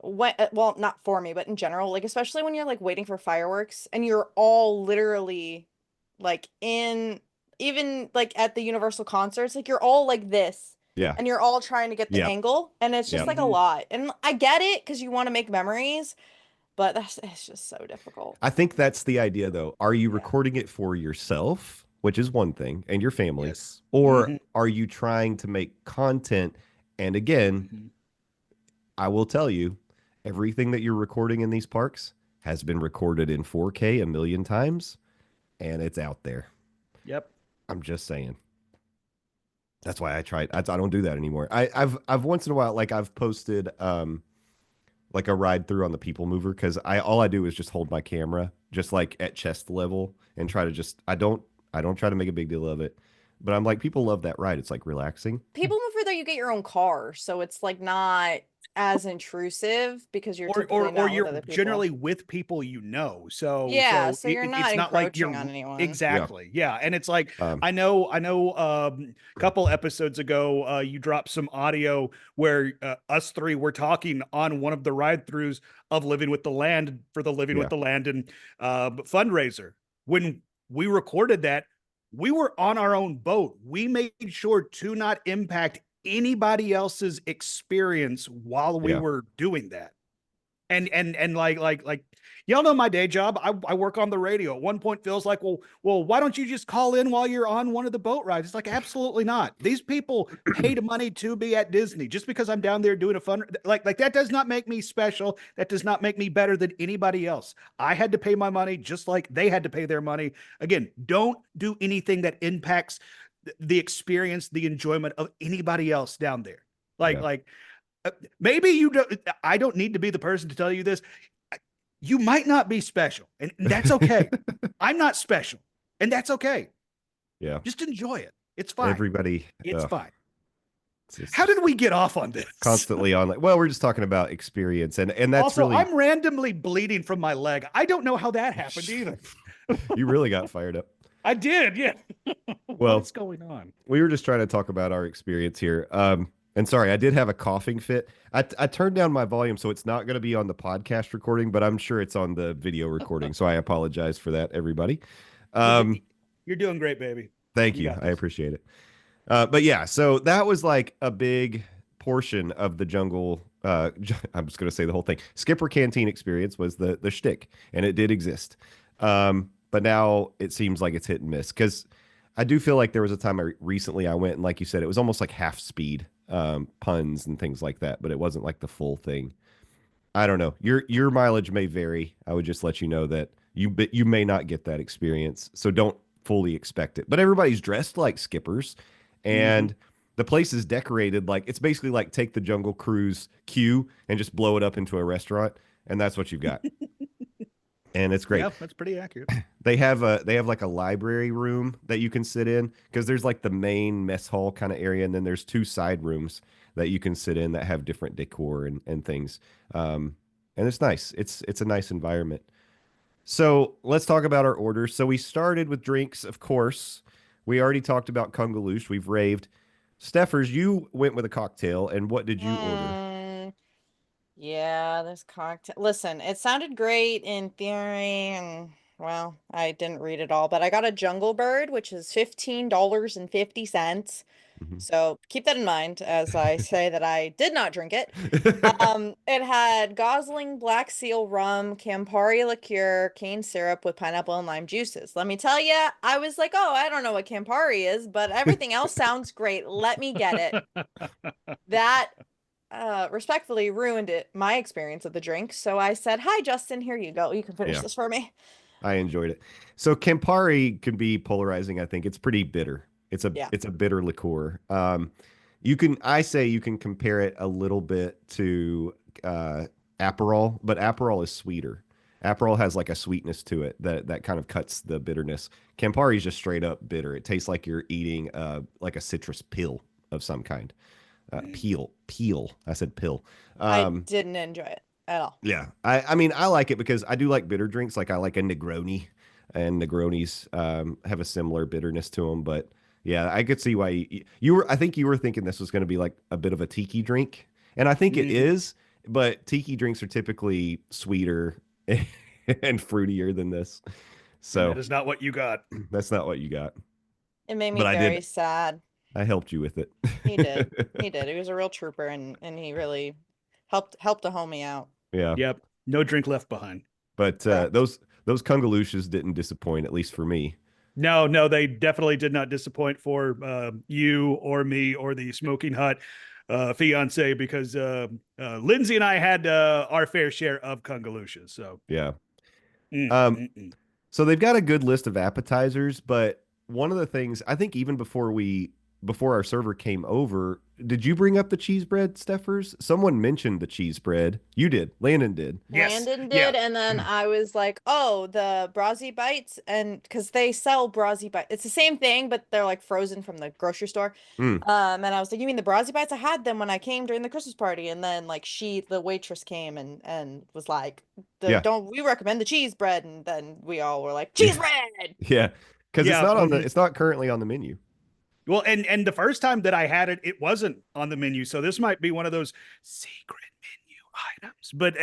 well, not for me, but in general, especially when you're waiting for fireworks and you're all literally even at the Universal concerts, you're all like this. Yeah. And you're all trying to get the angle, and it's just a lot. And I get it, because you want to make memories, but it's just so difficult. I think that's the idea, though. Are you recording it for yourself, which is one thing, and your family, Yes. or are you trying to make content? And again, I will tell you, everything that you're recording in these parks has been recorded in 4K a million times, and it's out there. Yep. I'm just saying. That's why I tried. I don't do that anymore. I've once in a while, I've posted a ride through on the People Mover, because all I do is just hold my camera just at chest level and try to I don't try to make a big deal of it. But I'm people love that ride. It's relaxing. People Mover, though, you get your own car, so it's not as intrusive, because you're or you're generally with people so so you're not encroaching on anyone. Exactly. Yeah. And it's I know a couple episodes ago you dropped some audio where us 3 were talking on one of the ride throughs of Living with the Land for the Living with the Land and fundraiser. When we recorded that, we were on our own boat. We made sure to not impact anybody else's experience while we Yeah. were doing that. And like y'all know my day job. I work on the radio. At one point, Phil's like, well, why don't you just call in while you're on one of the boat rides? It's like, absolutely not. These people paid money to be at Disney. Just because I'm down there doing a fun, like that does not make me special. That does not make me better than anybody else. I had to pay my money just like they had to pay their money. Again, don't do anything that impacts the experience, the enjoyment of anybody else down there. Maybe you don't. I don't need to be the person to tell you this. You might not be special, and that's okay. I'm not special, and that's okay. Yeah. Just enjoy it. It's fine. Everybody. It's fine. How did we get off on this? Constantly on. Well, we're just talking about experience, and that's also, really. I'm randomly bleeding from my leg. I don't know how that happened either. You really got fired up. I did. Yeah. Well, what's going on? We were just trying to talk about our experience here. And sorry, I did have a coughing fit. I turned down my volume, so it's not going to be on the podcast recording, but I'm sure it's on the video recording. So I apologize for that, everybody. You're doing great, baby. Thank you. I appreciate it. But yeah, so that was like a big portion of the jungle. I'm just going to say the whole thing. Skipper Canteen experience was the shtick, and it did exist. But now it seems like it's hit and miss, because I do feel like there was a time recently I went, and like you said, it was almost like half speed. Puns and things like that, but it wasn't like the full thing. I don't know. Your mileage may vary. I would just let you know that you may not get that experience, so don't fully expect it. But everybody's dressed like skippers, and the place is decorated like it's basically like take the Jungle Cruise queue and just blow it up into a restaurant, and that's what you've got. And it's great. Yeah, that's pretty accurate. They have like a library room that you can sit in, because there's like the main mess hall kind of area, and then there's two side rooms that you can sit in that have different decor and things. And it's nice. It's a nice environment. So let's talk about our orders. So we started with drinks, of course. We already talked about Kungaloosh. We've raved. Steffers, you went with a cocktail, and what did you order? Yeah, this cocktail. Listen, it sounded great in theory, and well, I didn't read it all, but I got a Jungle Bird, which is $15.50. So keep that in mind as I say that I did not drink it. It had Gosling Black Seal rum, Campari liqueur, cane syrup with pineapple and lime juices. Let me tell you, I was like, oh, I don't know what Campari is, but everything else sounds great. Let me get it. That respectfully ruined my experience of the drink. So I said, hi, Justin, here you go. You can finish this for me. I enjoyed it. So Campari can be polarizing. I think it's pretty bitter. It's a bitter liqueur. I say you can compare it a little bit to Aperol, but Aperol is sweeter. Aperol has like a sweetness to it that kind of cuts the bitterness. Campari is just straight up bitter. It tastes like you're eating like a citrus pill of some kind. Peel. I said pill. I didn't enjoy it at all. Yeah. I mean, I like it because I do like bitter drinks. Like I like a Negroni, and Negronis have a similar bitterness to them. But yeah, I could see why I think you were thinking this was going to be like a bit of a tiki drink. And I think it is, but tiki drinks are typically sweeter and fruitier than this. So that is not what you got. That's not what you got. It made me very sad. I helped you with it. He did. He did. He was a real trooper, and he really helped a homie out. Yeah. Yep. No drink left behind. But those Kungalooshes didn't disappoint, at least for me. No, they definitely did not disappoint for you or me or the Smoking Hut fiance, because Lindsay and I had our fair share of Kungalooshes. So yeah. So they've got a good list of appetizers, but one of the things I think even before our server came over, did you bring up the cheese bread, Steffers? Someone mentioned the cheese bread. You did. Landon did. Yes. Landon did. Yeah. And then I was like, oh, the Brazzi Bites. And because they sell Brazzi Bites. It's the same thing, but they're like frozen from the grocery store. And I was like, you mean the Brazzi Bites? I had them when I came during the Christmas party. And then like the waitress came and was like, don't we recommend the cheese bread? And then we all were like, cheese bread. Yeah. Because it's not currently on the menu. Well, and the first time that I had it, it wasn't on the menu. So this might be one of those secret menu items. But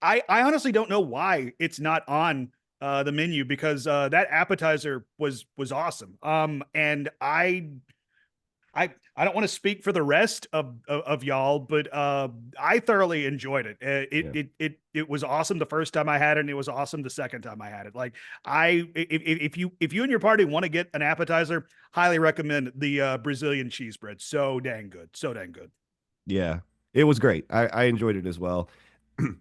I honestly don't know why it's not on the menu, because that appetizer was awesome. And I I don't want to speak for the rest of y'all, but I thoroughly enjoyed it. Yeah. It was awesome the first time I had it, and it was awesome the second time I had it. Like if you and your party want to get an appetizer, highly recommend the Brazilian cheese bread. So dang good, so dang good. Yeah, it was great. I enjoyed it as well.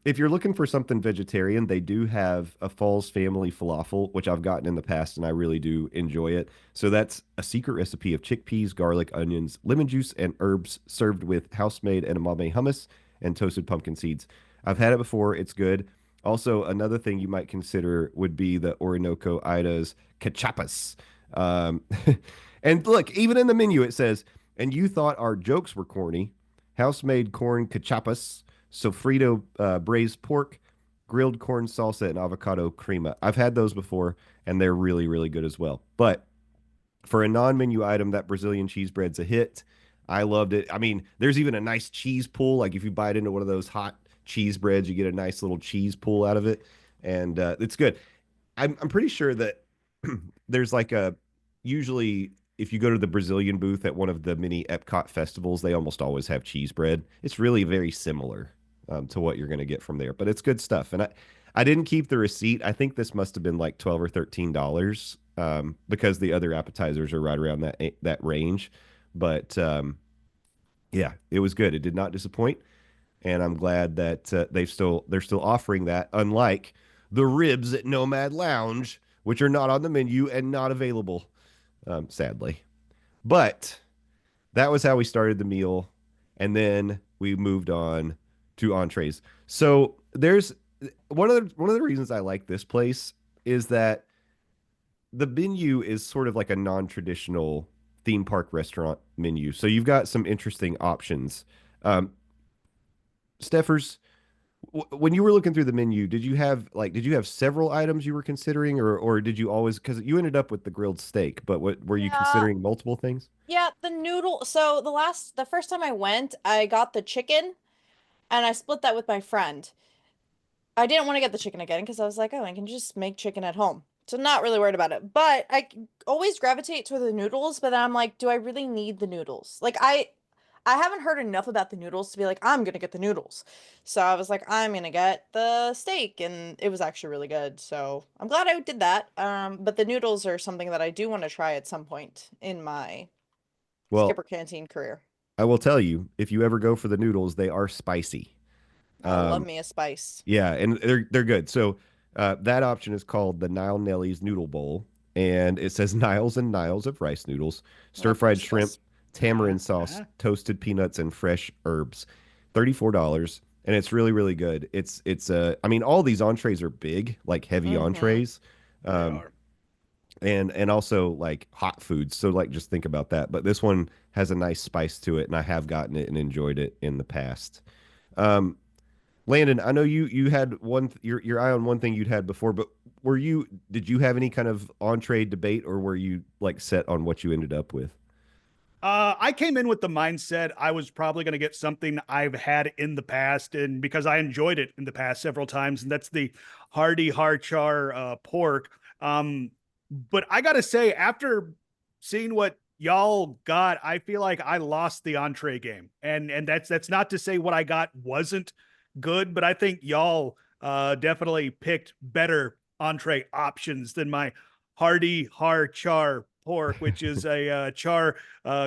If you're looking for something vegetarian, they do have a Falls family falafel, which I've gotten in the past, and I really do enjoy it. So that's a secret recipe of chickpeas, garlic, onions, lemon juice, and herbs served with house-made edamame hummus and toasted pumpkin seeds. I've had it before. It's good. Also, another thing you might consider would be the Orinoco Ida's cachapas. Um, and look, even in the menu, it says, and you thought our jokes were corny. House-made corn cachapas, sofrito braised pork, grilled corn salsa, and avocado crema. I've had those before, and they're really, really good as well. But for a non-menu item, that Brazilian cheese bread's a hit. I loved it. I mean, there's even a nice cheese pool. Like if you bite into one of those hot cheese breads, you get a nice little cheese pool out of it, and it's good. I'm pretty sure that there's like a usually if you go to the Brazilian booth at one of the mini Epcot festivals, they almost always have cheese bread. It's really very similar to what you're going to get from there, but it's good stuff. And I didn't keep the receipt. I think this must have been like $12 or $13 because the other appetizers are right around that range. But yeah, it was good. It did not disappoint, and I'm glad that they're still offering that. Unlike the ribs at Nomad Lounge, which are not on the menu and not available, sadly. But that was how we started the meal, and then we moved on to entrees. So there's one of the reasons I like this place is that the menu is sort of like a non-traditional theme park restaurant menu. So you've got some interesting options. Steffers, when you were looking through the menu, did you have several items you were considering, or did you always because you ended up with the grilled steak, but what were you Yeah. considering multiple things? Yeah, the noodle. So the first time I went, I got the chicken and I split that with my friend. I didn't want to get the chicken again because I was like, oh, I can just make chicken at home. So not really worried about it. But always gravitate to the noodles, but then I'm like, do I really need the noodles? Like I haven't heard enough about the noodles to be like, I'm gonna get the noodles. So I was like, I'm gonna get the steak, and it was actually really good. So I'm glad I did that. But the noodles are something that I do want to try at some point in my Well, Skipper Canteen career. I will tell you, if you ever go for the noodles, they are spicy. I love Um, me a spice. yeah, and they're good. So that option is called the Nile Nelly's Noodle Bowl, and it says Niles and Niles of rice noodles, Oh, of stir-fried course it shrimp, does. tamarind sauce, toasted peanuts, and fresh herbs. $34, and it's really, really good. I mean, all these entrees are big, like heavy Mm-hmm. entrees. Um, and also like hot foods. So like just think about that. But this one has a nice spice to it, and I have gotten it and enjoyed it in the past. Um, Landon, I know you had your eye on one thing you'd had before, but did you have any kind of entree debate, or were you like set on what you ended up with? I came in with the mindset I was probably going to get something I've had in the past, and because I enjoyed it in the past several times, and that's the Hardy Harchar pork. But I got to say, after seeing what y'all got, I feel like I lost the entree game, and that's not to say what I got wasn't good, but I think y'all definitely picked better entree options than my Hardy Harchar pork, which is a char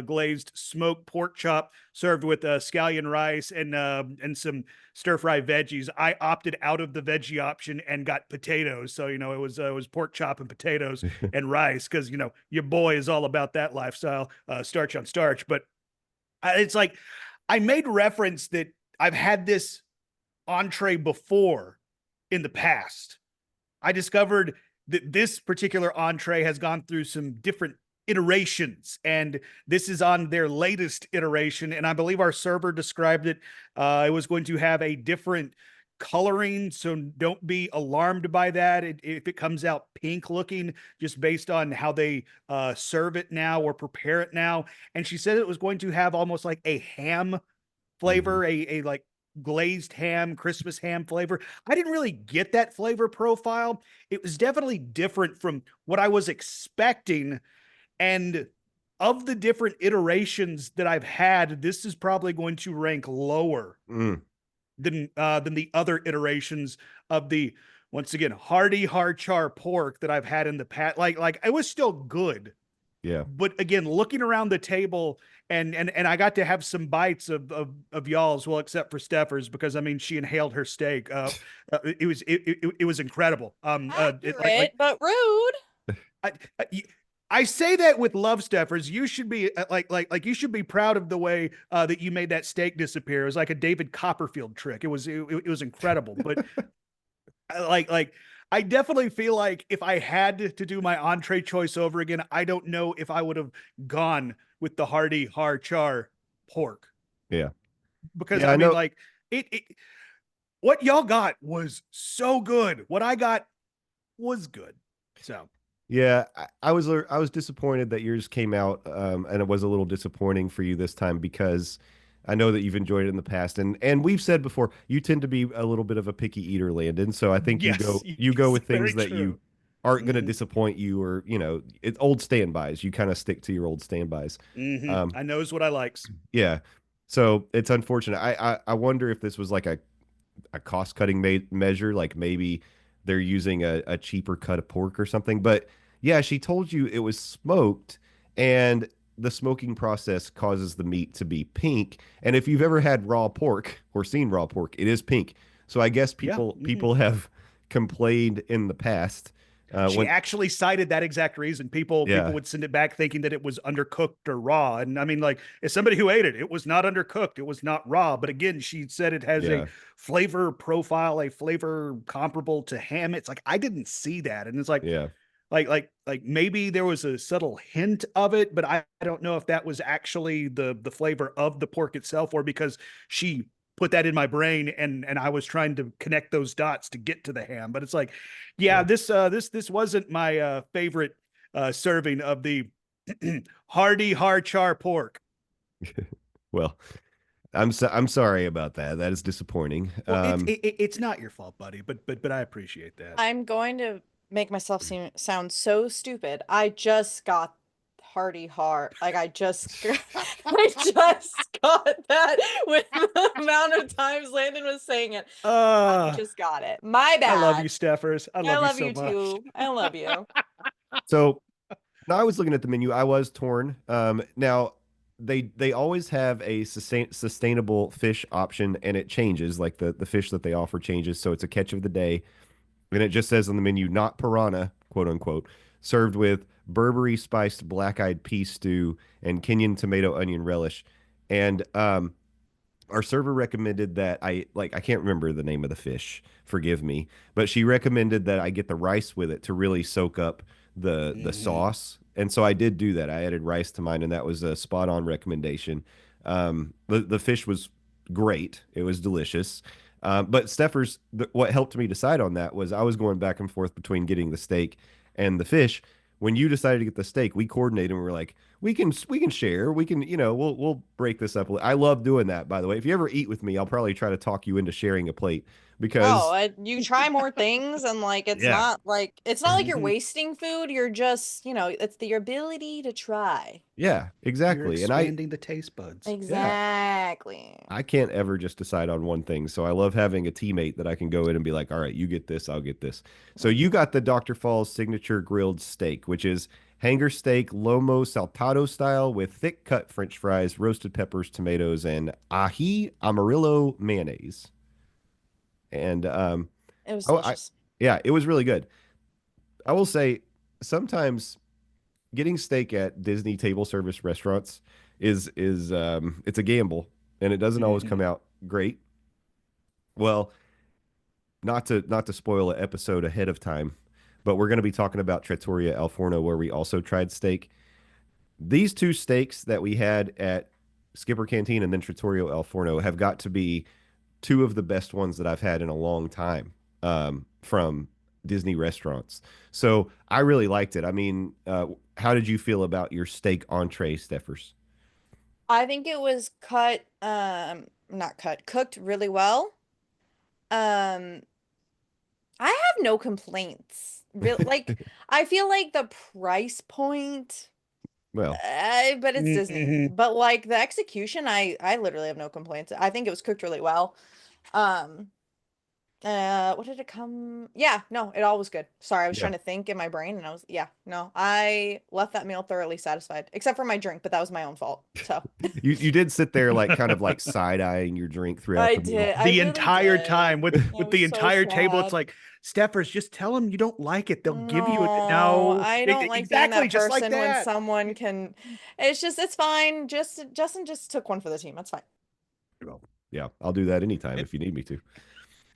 glazed smoked pork chop served with scallion rice and some stir fry veggies. I opted out of the veggie option and got potatoes. So it was pork chop and potatoes and rice because your boy is all about that lifestyle, starch on starch. But it's like I made reference that I've had this entree before in the past. I discovered that this particular entree has gone through some different iterations, and this is on their latest iteration. And I believe our server described it. It was going to have a different coloring, so don't be alarmed by that if it comes out pink looking, just based on how they serve it now or prepare it now. And she said it was going to have almost like a ham Mhm. flavor, a like glazed ham, Christmas ham flavor. I didn't really get that flavor profile. It was definitely different from what I was expecting. And of the different iterations that I've had, this is probably going to rank lower Mm, than the other iterations of the, once again, hearty hard char pork that I've had in the past. Like it was still good, yeah. but again, looking around the table, and I got to have some bites of y'all's, well, except for Steffers, because I mean she inhaled her steak. It was incredible. Accurate, but rude. I, I, I say that with love, Steffers. You should be like you should be proud of the way that you made that steak disappear. It was like a David Copperfield trick. It was incredible. But like I definitely feel like if I had to do my entree choice over again, I don't know if I would have gone with the hearty har char pork, Yeah. because Yeah, I I mean know. like it what y'all got was so good. What I got was good. So Yeah, I was disappointed that yours came out, and it was a little disappointing for you this time because I know that you've enjoyed it in the past, and we've said before you tend to be a little bit of a picky eater, Landon. So I think yes, you go yes, with things very that true. you aren't going to Mhm. disappoint you, or it's old standbys. You kind of stick to your old standbys. Um, I knows what I likes. yeah, so it's unfortunate. I wonder if this was like a cost cutting measure, like maybe they're using a cheaper cut of pork or something. But yeah, she told you it was smoked, and the smoking process causes the meat to be pink. And if you've ever had raw pork or seen raw pork, it is pink. So I guess Yeah. people have complained in the past. She When actually cited that exact reason. People Yeah, would send it back thinking that it was undercooked or raw. And I mean, like, as somebody who ate it, it was not undercooked. It was not raw. But again, she said it has a yeah, flavor profile, a flavor comparable to ham. It's like I didn't see that. And it's yeah, like maybe there was a subtle hint of it, but I don't know if that was actually the flavor of the pork itself, or because she put that in my brain and I was trying to connect those dots to get to the ham. But it's like, yeah, yeah. this wasn't my favorite serving of the hearty hard char pork. Well, I'm sorry about that. That is disappointing. Well, it's not your fault, buddy, but I appreciate that. I'm going to make myself sound so stupid. I just got hearty heart. Like I just I just got that with the amount of times Landon was saying it. I just got it. My I love you, bad. Steffers. I I love you love so you much. too. I love you. So when I was looking at the menu, I was torn. Now they always have a sustainable fish option, and it changes. Like the fish that they offer changes, so it's a catch of the day, and it just says on the menu, not piranha, quote unquote, served with Burberry spiced black-eyed pea stew and Kenyan tomato onion relish. And our server recommended that I can't remember the name of the fish, forgive me, but she recommended that I get the rice with it to really soak up the Mhm. sauce. And so I did do that. I added rice to mine, and that was a spot on recommendation. The fish was great. It was delicious. But Steffers, what helped me decide on that was I was going back and forth between getting the steak and the fish. When you decided to get the steak, we coordinated and we were like, we can share. We can, we'll break this up. I love doing that, by the way. If you ever eat with me, I'll probably try to talk you into sharing a plate Oh, because you try more things and like yeah. it's not like you're Mhm. wasting food. You're just, it's the ability to try. Yeah, You're exactly. And expanding the taste buds. yeah, Exactly. I can't ever just decide on one thing. So I love having a teammate that I can go in and be like, all right, you get this, I'll get this. So you got the Dr. Falls signature grilled steak, which is hanger steak, lomo saltado style with thick cut French fries, roasted peppers, tomatoes, and ají amarillo mayonnaise. And It was oh, I delicious. yeah, it was really good. I will say sometimes getting steak at Disney table service restaurants is it's a gamble and it doesn't always come Mhm. out great. Well, not to spoil an episode ahead of time, but we're going to be talking about Trattoria Al Forno where we also tried steak. These two steaks that we had at Skipper Canteen and then Trattoria Al Forno have got to be two of the best ones that I've had in a long time from Disney restaurants. So I really liked it. I mean, how did you feel about your steak entree, Steffers? I think it was not cut, cooked really well. Um, I have no complaints. Real like I feel like the price point. Well, But it's Disney. Mhm. But like the execution, I literally have no complaints. I think it was cooked really well. Um, what did it come? Yeah, no, it all was good. Sorry, I was yeah. trying to think in my brain, and yeah, no, I left that meal thoroughly satisfied, except for my drink, but that was my own fault. So You did sit there like kind of like side eyeing your drink throughout I the meal. did. I The really entire did. time with I the was so entire table, it's sad. like, Steffers, just tell them you don't like it. They'll give you it. No, No, I don't like being exactly, that just like person when that. someone can. It's fine. Justin just took one for the team. That's fine. Well, Yeah, I'll do that anytime it- if you need me to.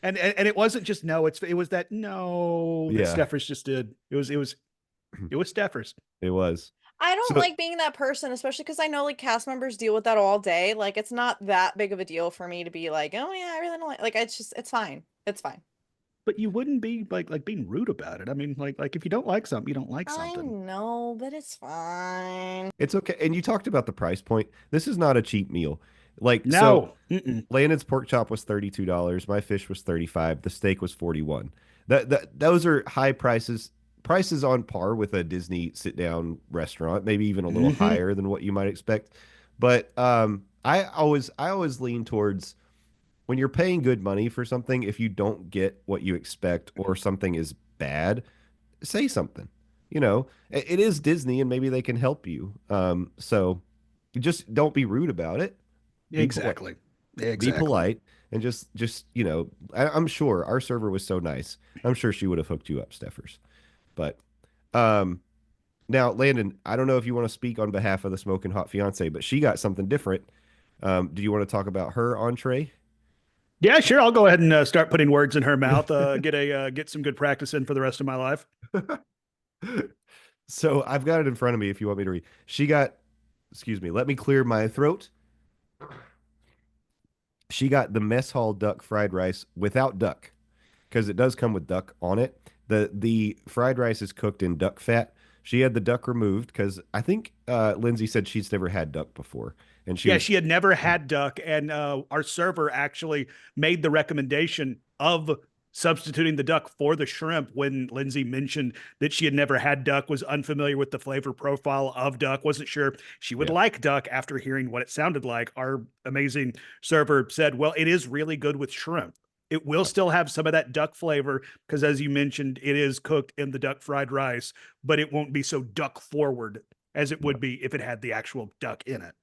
and it wasn't just no. It was that no that Yeah. Steffers just did. It was Steffers. It was. I don't So like being that person, especially because I know like cast members deal with that all day. Like it's not that big of a deal for me to be like, oh yeah, I really don't like it's fine. It's fine. But you wouldn't be like being rude about it. I mean, like if you don't like something, you don't like I something. know, but it's fine. it's okay. And you talked about the price point. This is not a cheap meal. Like so No. Mm-mm. Landon's pork chop was $32. My fish was 35. The steak was 41. That those are high prices. Prices on par with a Disney sit down restaurant, maybe even a little Mhm. higher than what you might expect. But I always lean towards when you're paying good money for something, if you don't get what you expect or something is bad, say something. It is Disney and maybe they can help you. So just don't be rude about it. Be polite. Exactly. Be Exactly. polite and just I'm sure our server was so nice. I'm sure she would have hooked you up, Steffers. But um now Landon, I don't know if you want to speak on behalf of the smoking hot fiance, but she got something different. Do you want to talk about her entree? Yeah, sure. I'll go ahead and start putting words in her mouth. Get some good practice in for the rest of my life. So I've got it in front of me if you want me to read. She got, excuse me, let me clear my throat. She got the mess hall duck fried rice without duck because it does come with duck on it. The fried rice is cooked in duck fat. She had the duck removed because I think Lindsay said she's never had duck before, and she Yeah, was she had never had duck, and our server actually made the recommendation of substituting the duck for the shrimp when Lindsay mentioned that she had never had duck, was unfamiliar with the flavor profile of duck, wasn't sure she would yeah like duck after hearing what it sounded like. Our amazing server said, well, it is really good with shrimp. It will still have some of that duck flavor because, as you mentioned, it is cooked in the duck fried rice, but it won't be so duck forward as it would be if it had the actual duck in it.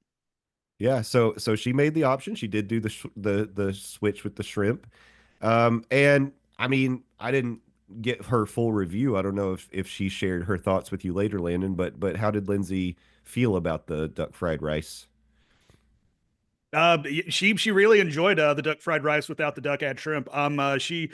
yeah. So she made the option. She did do the switch with the shrimp, and I mean I didn't get her full review. I don't know if she shared her thoughts with you later, Landon. But how did Lindsay feel about the duck fried rice? She really enjoyed the duck fried rice without the duck add shrimp. She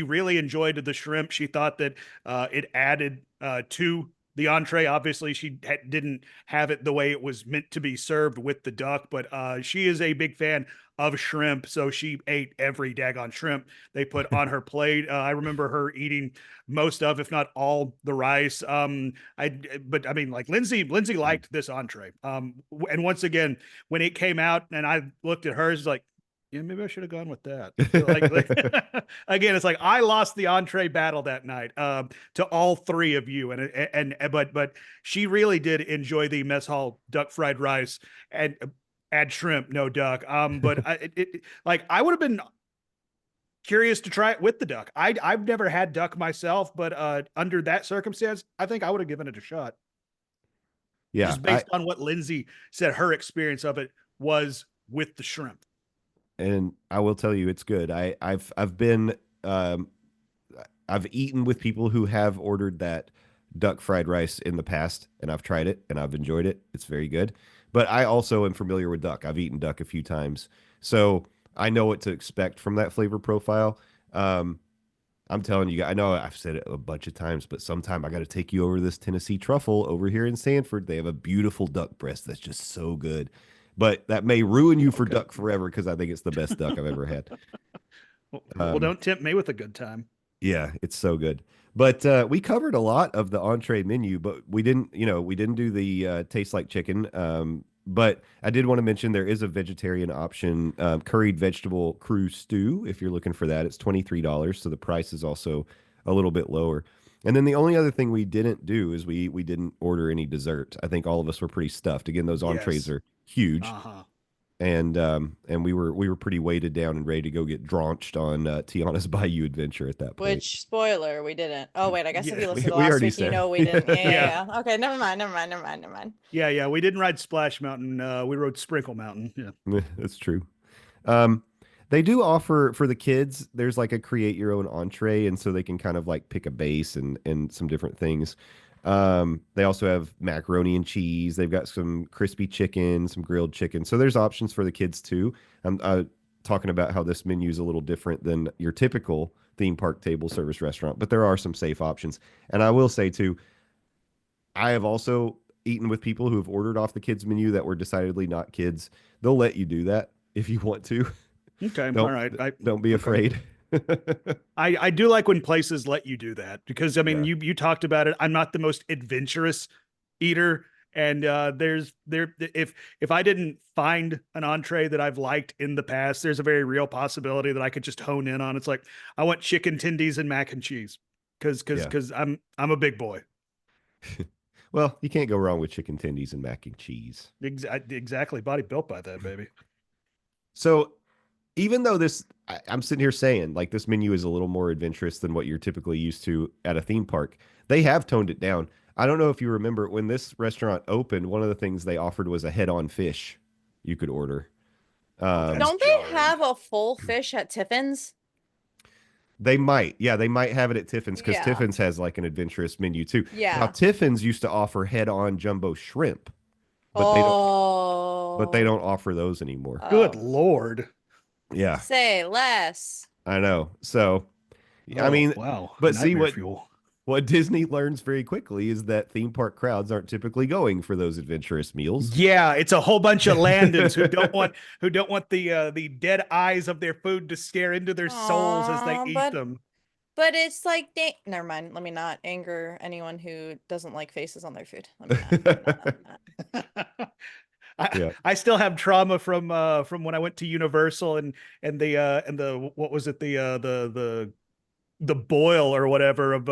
really enjoyed the shrimp. She thought that it added to the entree. Obviously, she didn't have it the way it was meant to be served with the duck, but she is a big fan of shrimp, so she ate every daggone shrimp they put on her plate. I remember her eating most of, if not all, the rice. But I mean, like Lindsay liked this entree. And once again, when it came out and I looked at hers, like, yeah, maybe I should have gone with that. Again, it's like I lost the entree battle that night to all three of you, but she really did enjoy the mess hall duck fried rice and add shrimp, no duck. But I would have been curious to try it with the duck. I've never had duck myself, but under that circumstance, I think I would have given it a shot. Yeah, Just based on what Lindsay said her experience of it was with the shrimp. and I will tell you it's good. I've eaten with people who have ordered that duck fried rice in the past, and I've tried it and I've enjoyed it. It's very good. But I also am familiar with duck. I've eaten duck a few times, so I know what to expect from that flavor profile. I'm telling you, I know I've said it a bunch of times, but sometime I got to take you over to this Tennessee truffle over here in Sanford. They have a beautiful duck breast that's just so good. But that may ruin you for duck forever because I think it's the best duck I've ever had. Well, don't tempt me with a good time. Yeah, it's so good. But we covered a lot of the entree menu, but we didn't do the taste like chicken. But I did want to mention there is a vegetarian option, curried vegetable crew stew. If you're looking for that, it's $23. So the price is also a little bit lower. And then the only other thing we didn't do is we didn't order any dessert. I think all of us were pretty stuffed. Again, those entrees Yes. are huge, Uh-huh. and we were pretty weighted down and ready to go get drenched on Tiana's Bayou Adventure at that point. Which spoiler, we didn't. Oh wait, I guess if Yeah, you listened to we last already week, you said. know we didn't. Yeah, Yeah. yeah. Okay, never mind. Yeah. We didn't ride Splash Mountain. We rode Sprinkle Mountain. Yeah. That's true. They do offer for the kids, there's like a create your own entree, and so they can kind of like pick a base and some different things. They also have macaroni and cheese. They've got some crispy chicken, some grilled chicken. So there's options for the kids too. I'm talking about how this menu is a little different than your typical theme park table service restaurant, but there are some safe options. And I will say too, I have also eaten with people who have ordered off the kids menu that were decidedly not kids. They'll let you do that if you want to. Okay. Don't, All right. don't be afraid. I do like when places let you do that because I mean Yeah. you talked about it. I'm not the most adventurous eater, and if I didn't find an entree that I've liked in the past, there's a very real possibility that I could just hone in on. It's like I want chicken tendies and mac and cheese because I'm a big boy. Well, you can't go wrong with chicken tendies and mac and cheese. Exactly, body built by that baby. So even though I'm sitting here saying like this menu is a little more adventurous than what you're typically used to at a theme park, they have toned it down. I don't know if you remember when this restaurant opened, one of the things they offered was a head-on fish you could order. That's Don't they jarring. have a full fish at Tiffin's? They might. Yeah, they might have it at Tiffin's because Yeah. Tiffin's has like an adventurous menu too. Yeah. Now, Tiffin's used to offer head-on jumbo shrimp, but they don't offer those anymore. Good Oh. Lord. Yeah, Say less. I know. So, I Oh, mean, wow. but see Nightmare what fuel. what Disney learns very quickly is that theme park crowds aren't typically going for those adventurous meals. Yeah, it's a whole bunch of Landons who don't want the dead eyes of their food to stare into their souls as they Aw, eat them. But it's like never mind. Let me not anger anyone who doesn't like faces on their food. Let me not. Yeah. I still have trauma from when I went to Universal and the what was it the boil or whatever of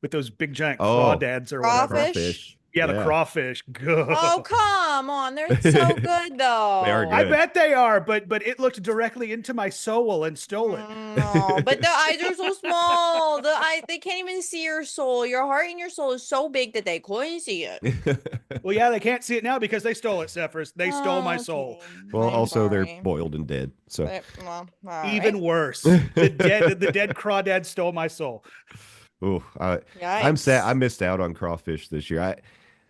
with those big giant Oh. crawdads or whatever. Crawfish? Yeah, the crawfish. Good. Oh, come on. They're so good though. They are I good. bet they are, but it looked directly into my soul and stole it. No, but the eyes are so small. They can't even see your soul. Your heart and your soul is so big that they couldn't see it. Well, yeah, they can't see it now because they stole it, Zephyrus. They stole my soul. Okay, Well, I'm also sorry. they're boiled and dead. So Well, all Even right. worse, the dead crawdad stole my soul. ooh, I'm Yikes. sad. I missed out on crawfish this year.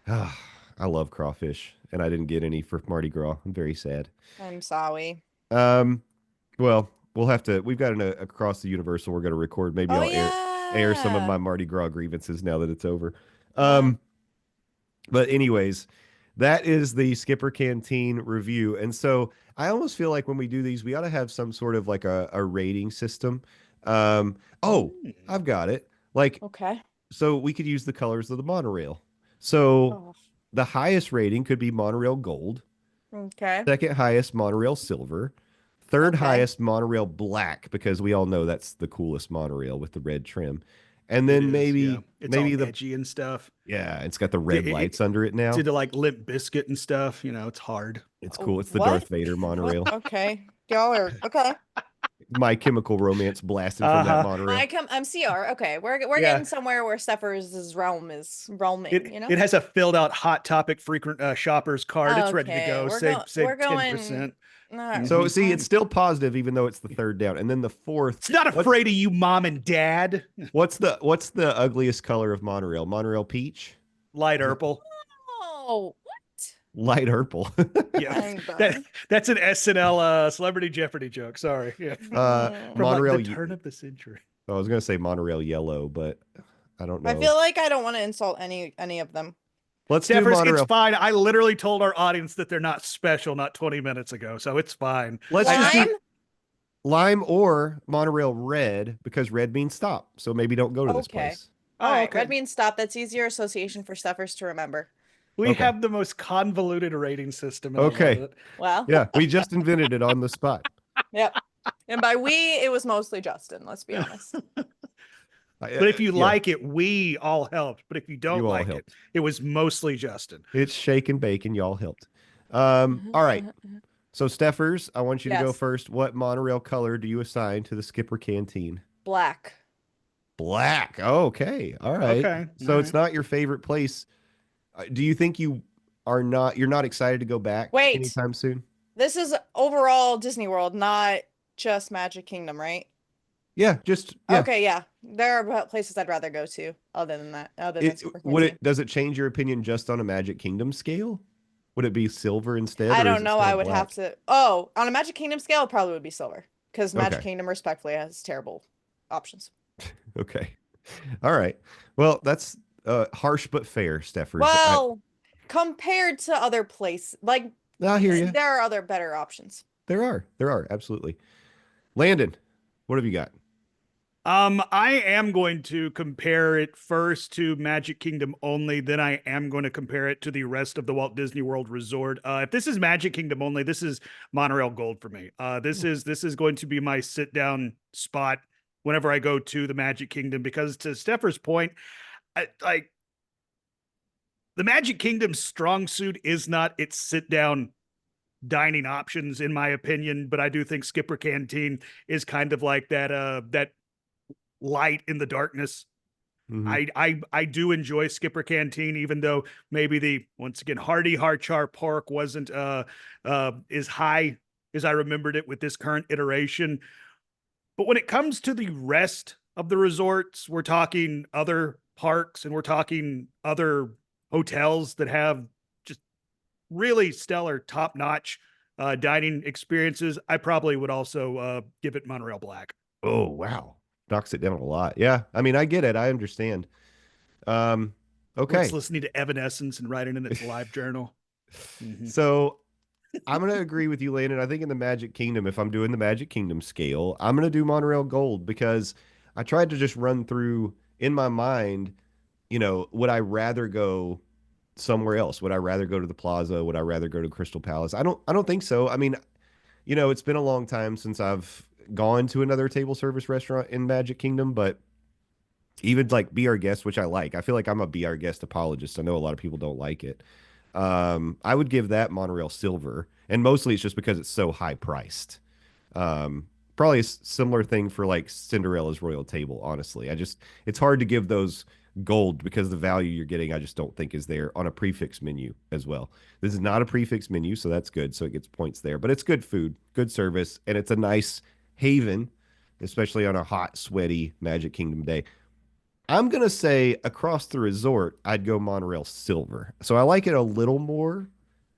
I love crawfish, and I didn't get any for Mardi Gras. I'm very sad. I'm sorry. Well, we'll have to. We've got an across the Universal. We're going to record. Maybe Oh, I'll air some of yeah. my Mardi Gras grievances now that it's over. Yeah. But anyways, that is the Skipper Canteen review, and so I almost feel like when we do these, we ought to have some sort of like a rating system. I've got it. Like, Okay. so we could use the colors of the monorail. So Oh, the highest rating could be monorail gold, okay. second highest monorail silver, third Okay. highest monorail black, because we all know that's the coolest monorail with the red trim. And It then is, maybe yeah. It's maybe all the edgy and stuff. it's got the red It- lights under it now. Did like Limp Biscuit and stuff. You know, it's hard. It's cool. It's the What? Darth Vader monorail. What? Okay. Y'all are okay. My Chemical Romance blasting from that monorail. I'm CR. Okay, we're Yeah. getting somewhere where Zephyr's realm is roaming. You know. It has a filled out Hot Topic frequent shoppers card. It's ready to Okay, go. we're Save we're going- 10%. All right, So fine. see, it's still positive even though it's the third down. And then the fourth. It's not afraid of you, mom and dad. What's the ugliest color of monorail? Monorail peach? Light purple. Oh, Light purple. Yeah, I'm that's an SNL Celebrity Jeopardy joke. Sorry. Yeah. From Monorail. like the turn of the century. I was gonna say monorail yellow, but I don't know. I feel like I don't want to insult any of them. Let's do Zephyrus, monorail. it's fine. I literally told our audience that they're not special not 20 minutes ago, so it's fine. Let's just Lime? do lime or monorail red because red means stop. So maybe don't go to this Okay. place. All right, okay. red means stop. That's easier association for Zephyr's to remember. We Okay. have the most convoluted rating system. and I love Okay. it. Well, Yeah, we just invented it on the spot. yep. And by we, it was mostly Justin. Let's be honest. But if you Yeah, like it, we all helped. But if you don't you all like it, helped. it was mostly Justin. It's shake and bake, and y'all helped. All right. So, Steffers, I want you to go Yes. first. What monorail color do you assign to the Skipper Canteen? Black. Black. Okay. All right. Okay. So All it's right. not your favorite place. Do you think you're not excited to go back Wait. anytime soon? This is overall Disney World, not just Magic Kingdom, right? Yeah, yeah. Okay, yeah. There are places I'd rather go to other than that. Other than Skipper Canteen. Does it change your opinion just on a Magic Kingdom scale? Would it be silver instead? I or is don't it know. still I would black? have to. Oh, on a Magic Kingdom scale, it probably would be silver because Magic Okay. Kingdom, respectfully, has terrible options. Okay. All right. Well, that's harsh but fair, Steffers. Well, compared to other places, like I hear you. there are other better options. There are absolutely. Landon, what have you got? I am going to compare it first to Magic Kingdom only, then I am going to compare it to the rest of the Walt Disney World Resort. If this is Magic Kingdom only, this is Monorail Gold for me. This is going to be my sit down spot whenever I go to the Magic Kingdom, because to Steffer's point, like the Magic Kingdom's strong suit is not its sit down dining options, in my opinion, but I do think Skipper Canteen is kind of like that light in the darkness. Mhm. I do enjoy Skipper Canteen, even though maybe the, once again, hearty Char pork wasn't as high as I remembered it with this current iteration. But when it comes to the rest of the resorts, we're talking other parks and we're talking other hotels that have just really stellar, top-notch dining experiences. I probably would also give it Monorail Black. Oh, wow. Knocks it down a lot. Yeah. I mean, I get it. I understand. Okay. It's listening to Evanescence and writing in its live journal. So I'm going to agree with you, Landon. I think in the Magic Kingdom, if I'm doing the Magic Kingdom scale, I'm going to do Monorail Gold because I tried to just run through in my mind, would I rather go somewhere else? Would I rather go to the Plaza? Would I rather go to Crystal Palace? I don't think so. I mean, it's been a long time since I've gone to another table service restaurant in Magic Kingdom, but even like Be Our Guest, which I like. I feel like I'm a Be Our Guest apologist. I know a lot of people don't like it. I would give that Monorail Silver, and mostly it's just because it's so high priced. Probably a similar thing for like Cinderella's Royal Table, honestly. It's hard to give those gold because the value you're getting, I just don't think is there on a prefix menu as well. This is not a prefix menu, so that's good. So it gets points there, but it's good food, good service, and it's a nice haven, especially on a hot, sweaty Magic Kingdom day. I'm going to say across the resort, I'd go Monorail Silver. So I like it a little more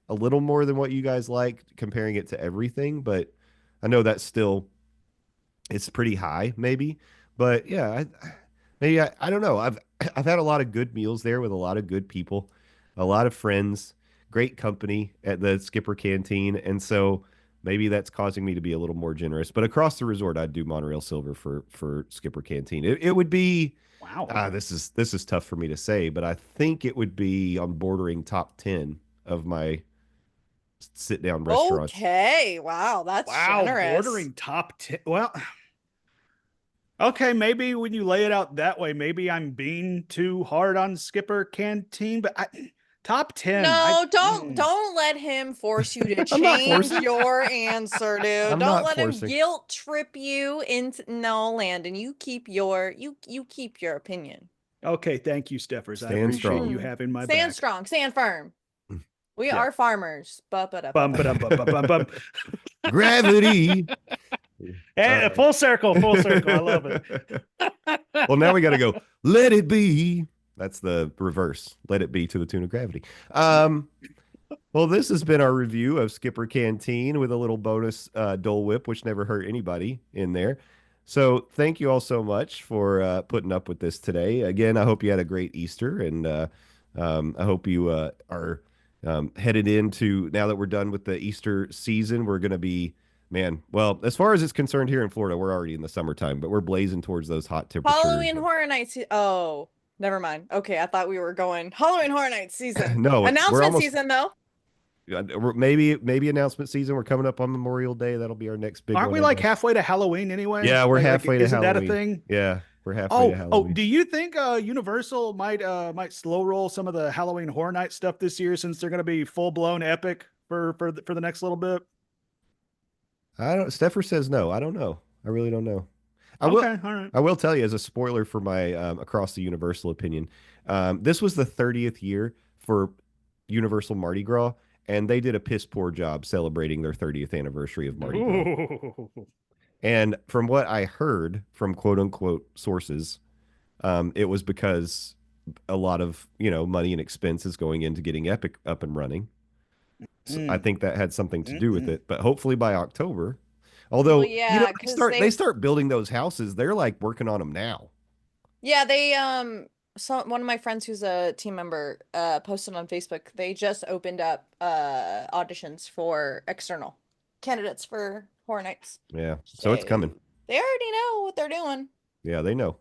than what you guys like, comparing it to everything, but I know that's still, it's pretty high maybe. But yeah, I don't know. I've had a lot of good meals there with a lot of good people, a lot of friends, great company at the Skipper Canteen, and so maybe that's causing me to be a little more generous. But across the resort, I'd do Monorail Silver for Skipper Canteen. It would be, wow. this is tough for me to say, but I think it would be on bordering top 10 of my sit down restaurants. Okay, wow, that's generous. Bordering top 10. Well, okay, maybe when you lay it out that way, maybe I'm being too hard on Skipper Canteen, but top 10. No, don't let him force you to I'm not change forcing. your answer, dude. I'm Don't not let him forcing. guilt trip you into no, Landon. You keep your opinion. Okay, thank you, Steffers. I Stand appreciate strong. you having my Stand back. strong, stand firm. We Yeah. are farmers. Bum, ba-dum, bum, bum, bum, bum. Gravity. And full circle. I love it. Well, now we got to go. Let it be. That's the reverse. Let it be to the tune of gravity. Well, this has been our review of Skipper Canteen with a little bonus Dole Whip, which never hurt anybody in there. So thank you all so much for putting up with this today. Again, I hope you had a great Easter, and I hope you are headed into, now that we're done with the Easter season, we're going to be, well, as far as it's concerned here in Florida, we're already in the summertime, but we're blazing towards those hot temperatures. Halloween Horror Nights. Oh, never mind. Okay, I thought we were going Halloween Horror Nights season. No, announcement season though. Maybe announcement season. We're coming up on Memorial Day. That'll be our next big Aren't one. we like halfway to Halloween anyway? Yeah, we're halfway to Isn't Halloween. Isn't that a thing? Yeah, for halfway to Halloween. Do you think Universal might slow roll some of the Halloween Horror Night stuff this year since they're going to be full blown epic for the next little bit? I don't. Steffer says no. I don't know. I really don't know. All right. I will tell you as a spoiler for my across the Universal opinion. This was the 30th year for Universal Mardi Gras, and they did a piss poor job celebrating their 30th anniversary of Mardi Gras. And from what I heard from quote unquote sources, it was because a lot of money and expense is going into getting Epic up and running. So I think that had something to do with it. But hopefully by October, although they start building those houses, they're like working on them now. Yeah, they one of my friends who's a team member posted on Facebook. They just opened up auditions for external candidates for Horror Nights. Yeah, so it's coming. They already know what they're doing. Yeah, they know.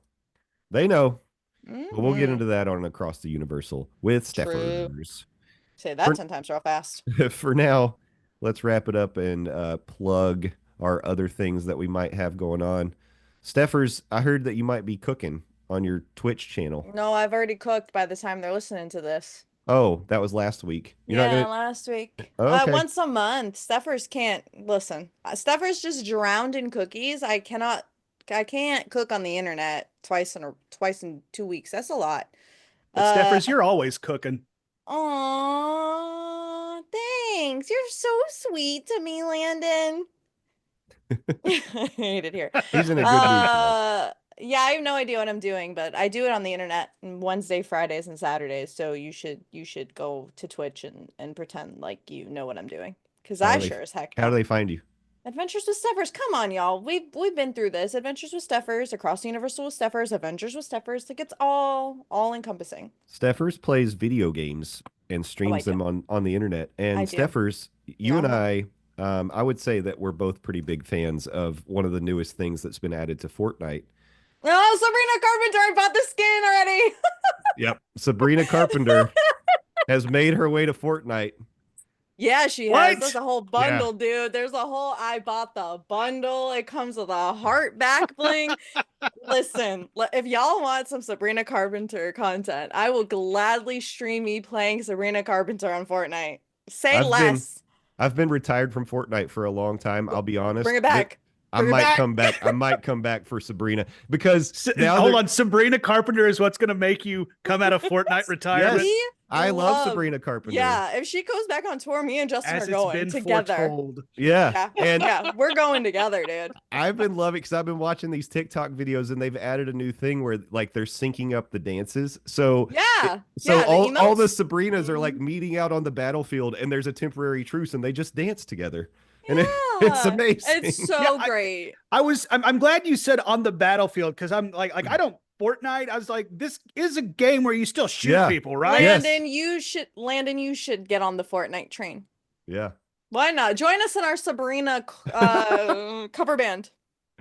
But we'll get into that on Across the Universal with Steffers. Say that 10 times real fast. For now, let's wrap it up and plug our other things that we might have going on. Steffers, I heard that you might be cooking on your Twitch channel. No, I've already cooked by the time they're listening to this. Oh, that was last week. Last week. Okay. Once a month. Steffers can't listen. Steffers just drowned in cookies. I can't cook on the internet twice in 2 weeks. That's a lot. But Steffers, you're always cooking. Aw, thanks. You're so sweet to me, Landon. I hate it here. He's in a good mood. Yeah, I have no idea what I'm doing, but I do it on the internet on Wednesday, Fridays, and Saturdays. So you should go to Twitch and pretend like you know what I'm doing, because I sure as heck. How do they find you? Adventures with Steffers. Come on, y'all. We've been through this. Adventures with Steffers, Across the Universal with Steffers, Adventures with Steffers. Like, it's all encompassing. Steffers plays video games and streams them on the internet. And Steffers, you and I would say that we're both pretty big fans of one of the newest things that's been added to Fortnite. Oh, Sabrina Carpenter! I bought the skin already. Yep, Sabrina Carpenter has made her way to Fortnite. Yeah, she has. There's a whole bundle, dude. There's a whole. I bought the bundle. It comes with a heart back bling. Listen, if y'all want some Sabrina Carpenter content, I will gladly stream me playing Sabrina Carpenter on Fortnite. Say less. I've been retired from Fortnite for a long time. I'll be honest. Bring it back. I might come back. I might come back for Sabrina because hold on. Sabrina Carpenter is what's going to make you come out of Fortnite retirement. Yes, I love Sabrina Carpenter. Yeah, if she goes back on tour, me and Justin are going together. Foretold. Yeah, and we're going together, dude. I've been loving because I've been watching these TikTok videos and they've added a new thing where like they're syncing up the dances. So all the Sabrinas are like meeting out on the battlefield and there's a temporary truce and they just dance together. And it's amazing. It's so great. I'm glad you said on the battlefield because I'm like I don't Fortnite. I was like, this is a game where you still shoot people, right? Landon, you should get on the Fortnite train. Yeah. Why not? Join us in our Sabrina cover band.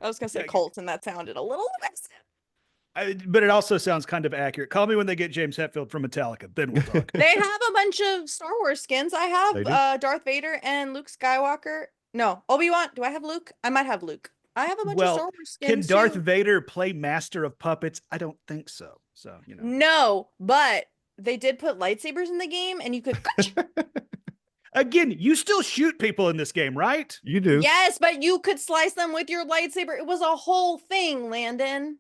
I was gonna say cult, and that sounded a little aggressive. But it also sounds kind of accurate. Call me when they get James Hetfield from Metallica. Then we'll talk. They have a bunch of Star Wars skins. I have Darth Vader and Luke Skywalker. No, Obi-Wan. Do I have Luke? I might have Luke. I have a bunch of Star Wars skins. Can Darth Vader play Master of Puppets? I don't think so. So, No, but they did put lightsabers in the game and you could Again, you still shoot people in this game, right? You do. Yes, but you could slice them with your lightsaber. It was a whole thing, Landon.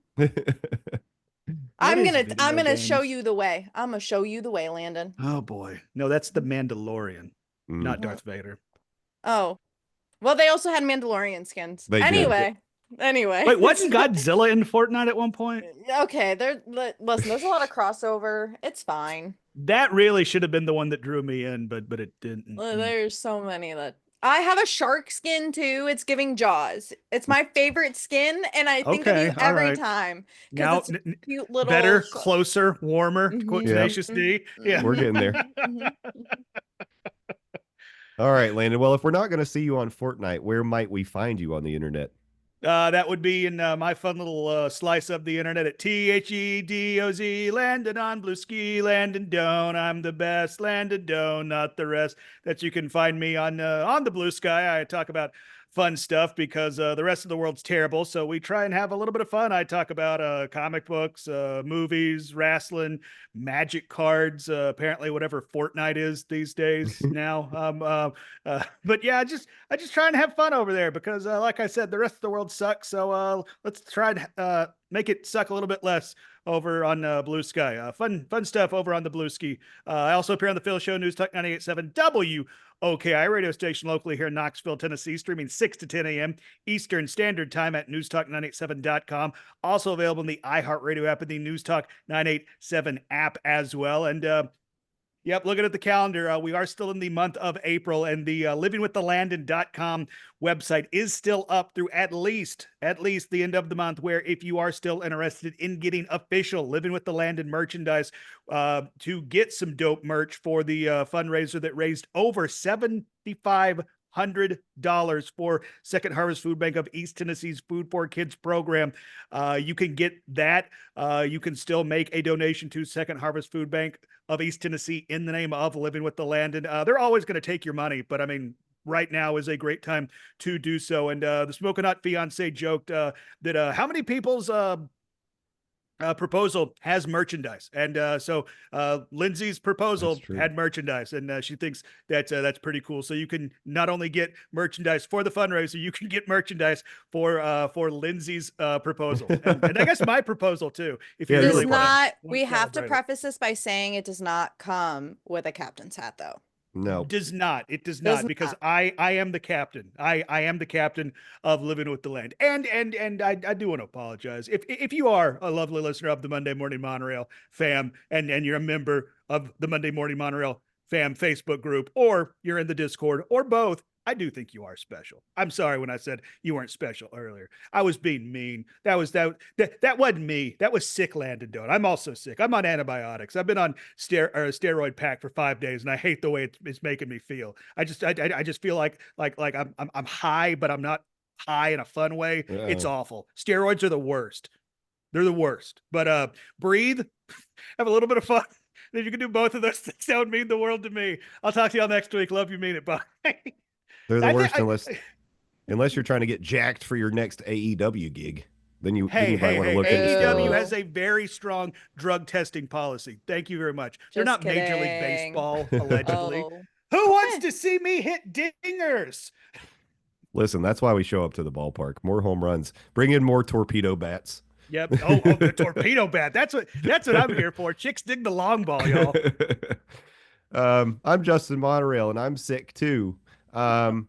I'm gonna show you the way. I'm gonna show you the way, Landon. Oh boy. No, that's the Mandalorian, not Darth Vader. Oh. Well, they also had Mandalorian skins. Anyway. Wait, wasn't Godzilla in Fortnite at one point? Okay, listen, there's a lot of crossover. It's fine. That really should have been the one that drew me in, but it didn't. There's so many that I have a shark skin too. It's giving Jaws. It's my favorite skin, and I think of you every time. Now, it's a cute little better, closer, warmer, Tenacious D. Yeah, we're getting there. All right, Landon. Well, if we're not going to see you on Fortnite, where might we find you on the internet? That would be in my fun little slice of the internet at THEDOZ, Landon on Blue Ski, Landon Doan. I'm the best, Landon Doan, not the rest. That you can find me on the Blue Sky. I talk about fun stuff because the rest of the world's terrible. So we try and have a little bit of fun. I talk about comic books, movies, wrestling, magic cards, apparently whatever Fortnite is these days now. But yeah, I just try and have fun over there because like I said, the rest of the world sucks. So let's try to make it suck a little bit less over on Blue Sky. Fun stuff over on the Blue Ski. I also appear on the Phil Show, News Talk 98.7 WOKI radio station locally here in Knoxville, Tennessee, streaming 6 to 10 a.m. Eastern Standard Time at newstalk987.com. Also available in the iHeartRadio app and the News Talk 987 app as well. And yep, looking at the calendar, we are still in the month of April, and the livingwiththelandon.com website is still up through at least the end of the month, where if you are still interested in getting official Living with the Landon merchandise to get some dope merch for the fundraiser that raised over $7,500 for Second Harvest Food Bank of East Tennessee's Food for Kids program. You can get that. You can still make a donation to Second Harvest Food Bank of East Tennessee in the name of Living with the Landon. They're always going to take your money, but I mean, right now is a great time to do so. And the Smoking Hot fiance joked that how many people's proposal has merchandise, and so Lindsay's proposal had merchandise, and she thinks that's pretty cool. So you can not only get merchandise for the fundraiser, you can get merchandise for Lindsay's proposal, and I guess my proposal too. If you really want. We have to preface this by saying it does not come with a captain's hat, though. No, it does not. It does not, because I am the captain. I am the captain of Living with the Land. And I do want to apologize. If you are a lovely listener of the Monday Morning Monorail fam, and you're a member of the Monday Morning Monorail fam Facebook group, or you're in the Discord, or both, I do think you are special. I'm sorry when I said you weren't special earlier. I was being mean. That wasn't me. That was sick Landon doing. I'm also sick. I'm on antibiotics. I've been on steroid pack for 5 days, and I hate the way it's making me feel. I just feel like I'm high, but I'm not high in a fun way. Yeah. It's awful. Steroids are the worst. They're the worst. But breathe, have a little bit of fun. If you can do both of those things, that would mean the world to me. I'll talk to y'all next week. Love you, mean it. Bye. They're the worst unless you're trying to get jacked for your next AEW gig. Then you might want to look into AEW has a very strong drug testing policy. Thank you very much. They're not kidding. Major League Baseball, allegedly. Oh. Who wants to see me hit dingers? Listen, that's why we show up to the ballpark. More home runs. Bring in more torpedo bats. Yep. Oh, the torpedo bat. That's what I'm here for. Chicks dig the long ball, y'all. I'm Justin Monorail, and I'm sick too. I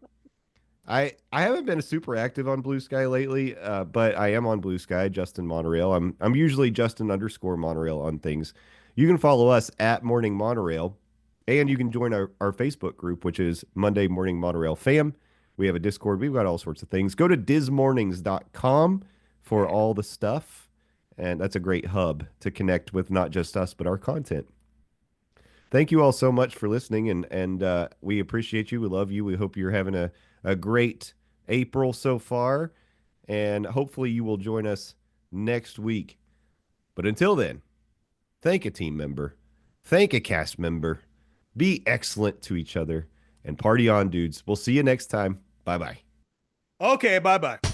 haven't been super active on Blue Sky lately, but I am on Blue Sky, Justin Monorail. I'm usually Justin_Monorail on things. You can follow us at Morning Monorail, and you can join our Facebook group, which is Monday Morning Monorail Fam. We have a Discord. We've got all sorts of things. Go to dismornings.com for all the stuff, and that's a great hub to connect with not just us, but our content. Thank you all so much for listening, and we appreciate you. We love you. We hope you're having a great April so far, and hopefully you will join us next week. But until then, thank a team member, thank a cast member, be excellent to each other, and party on, dudes. We'll see you next time. Bye-bye. Okay, bye-bye.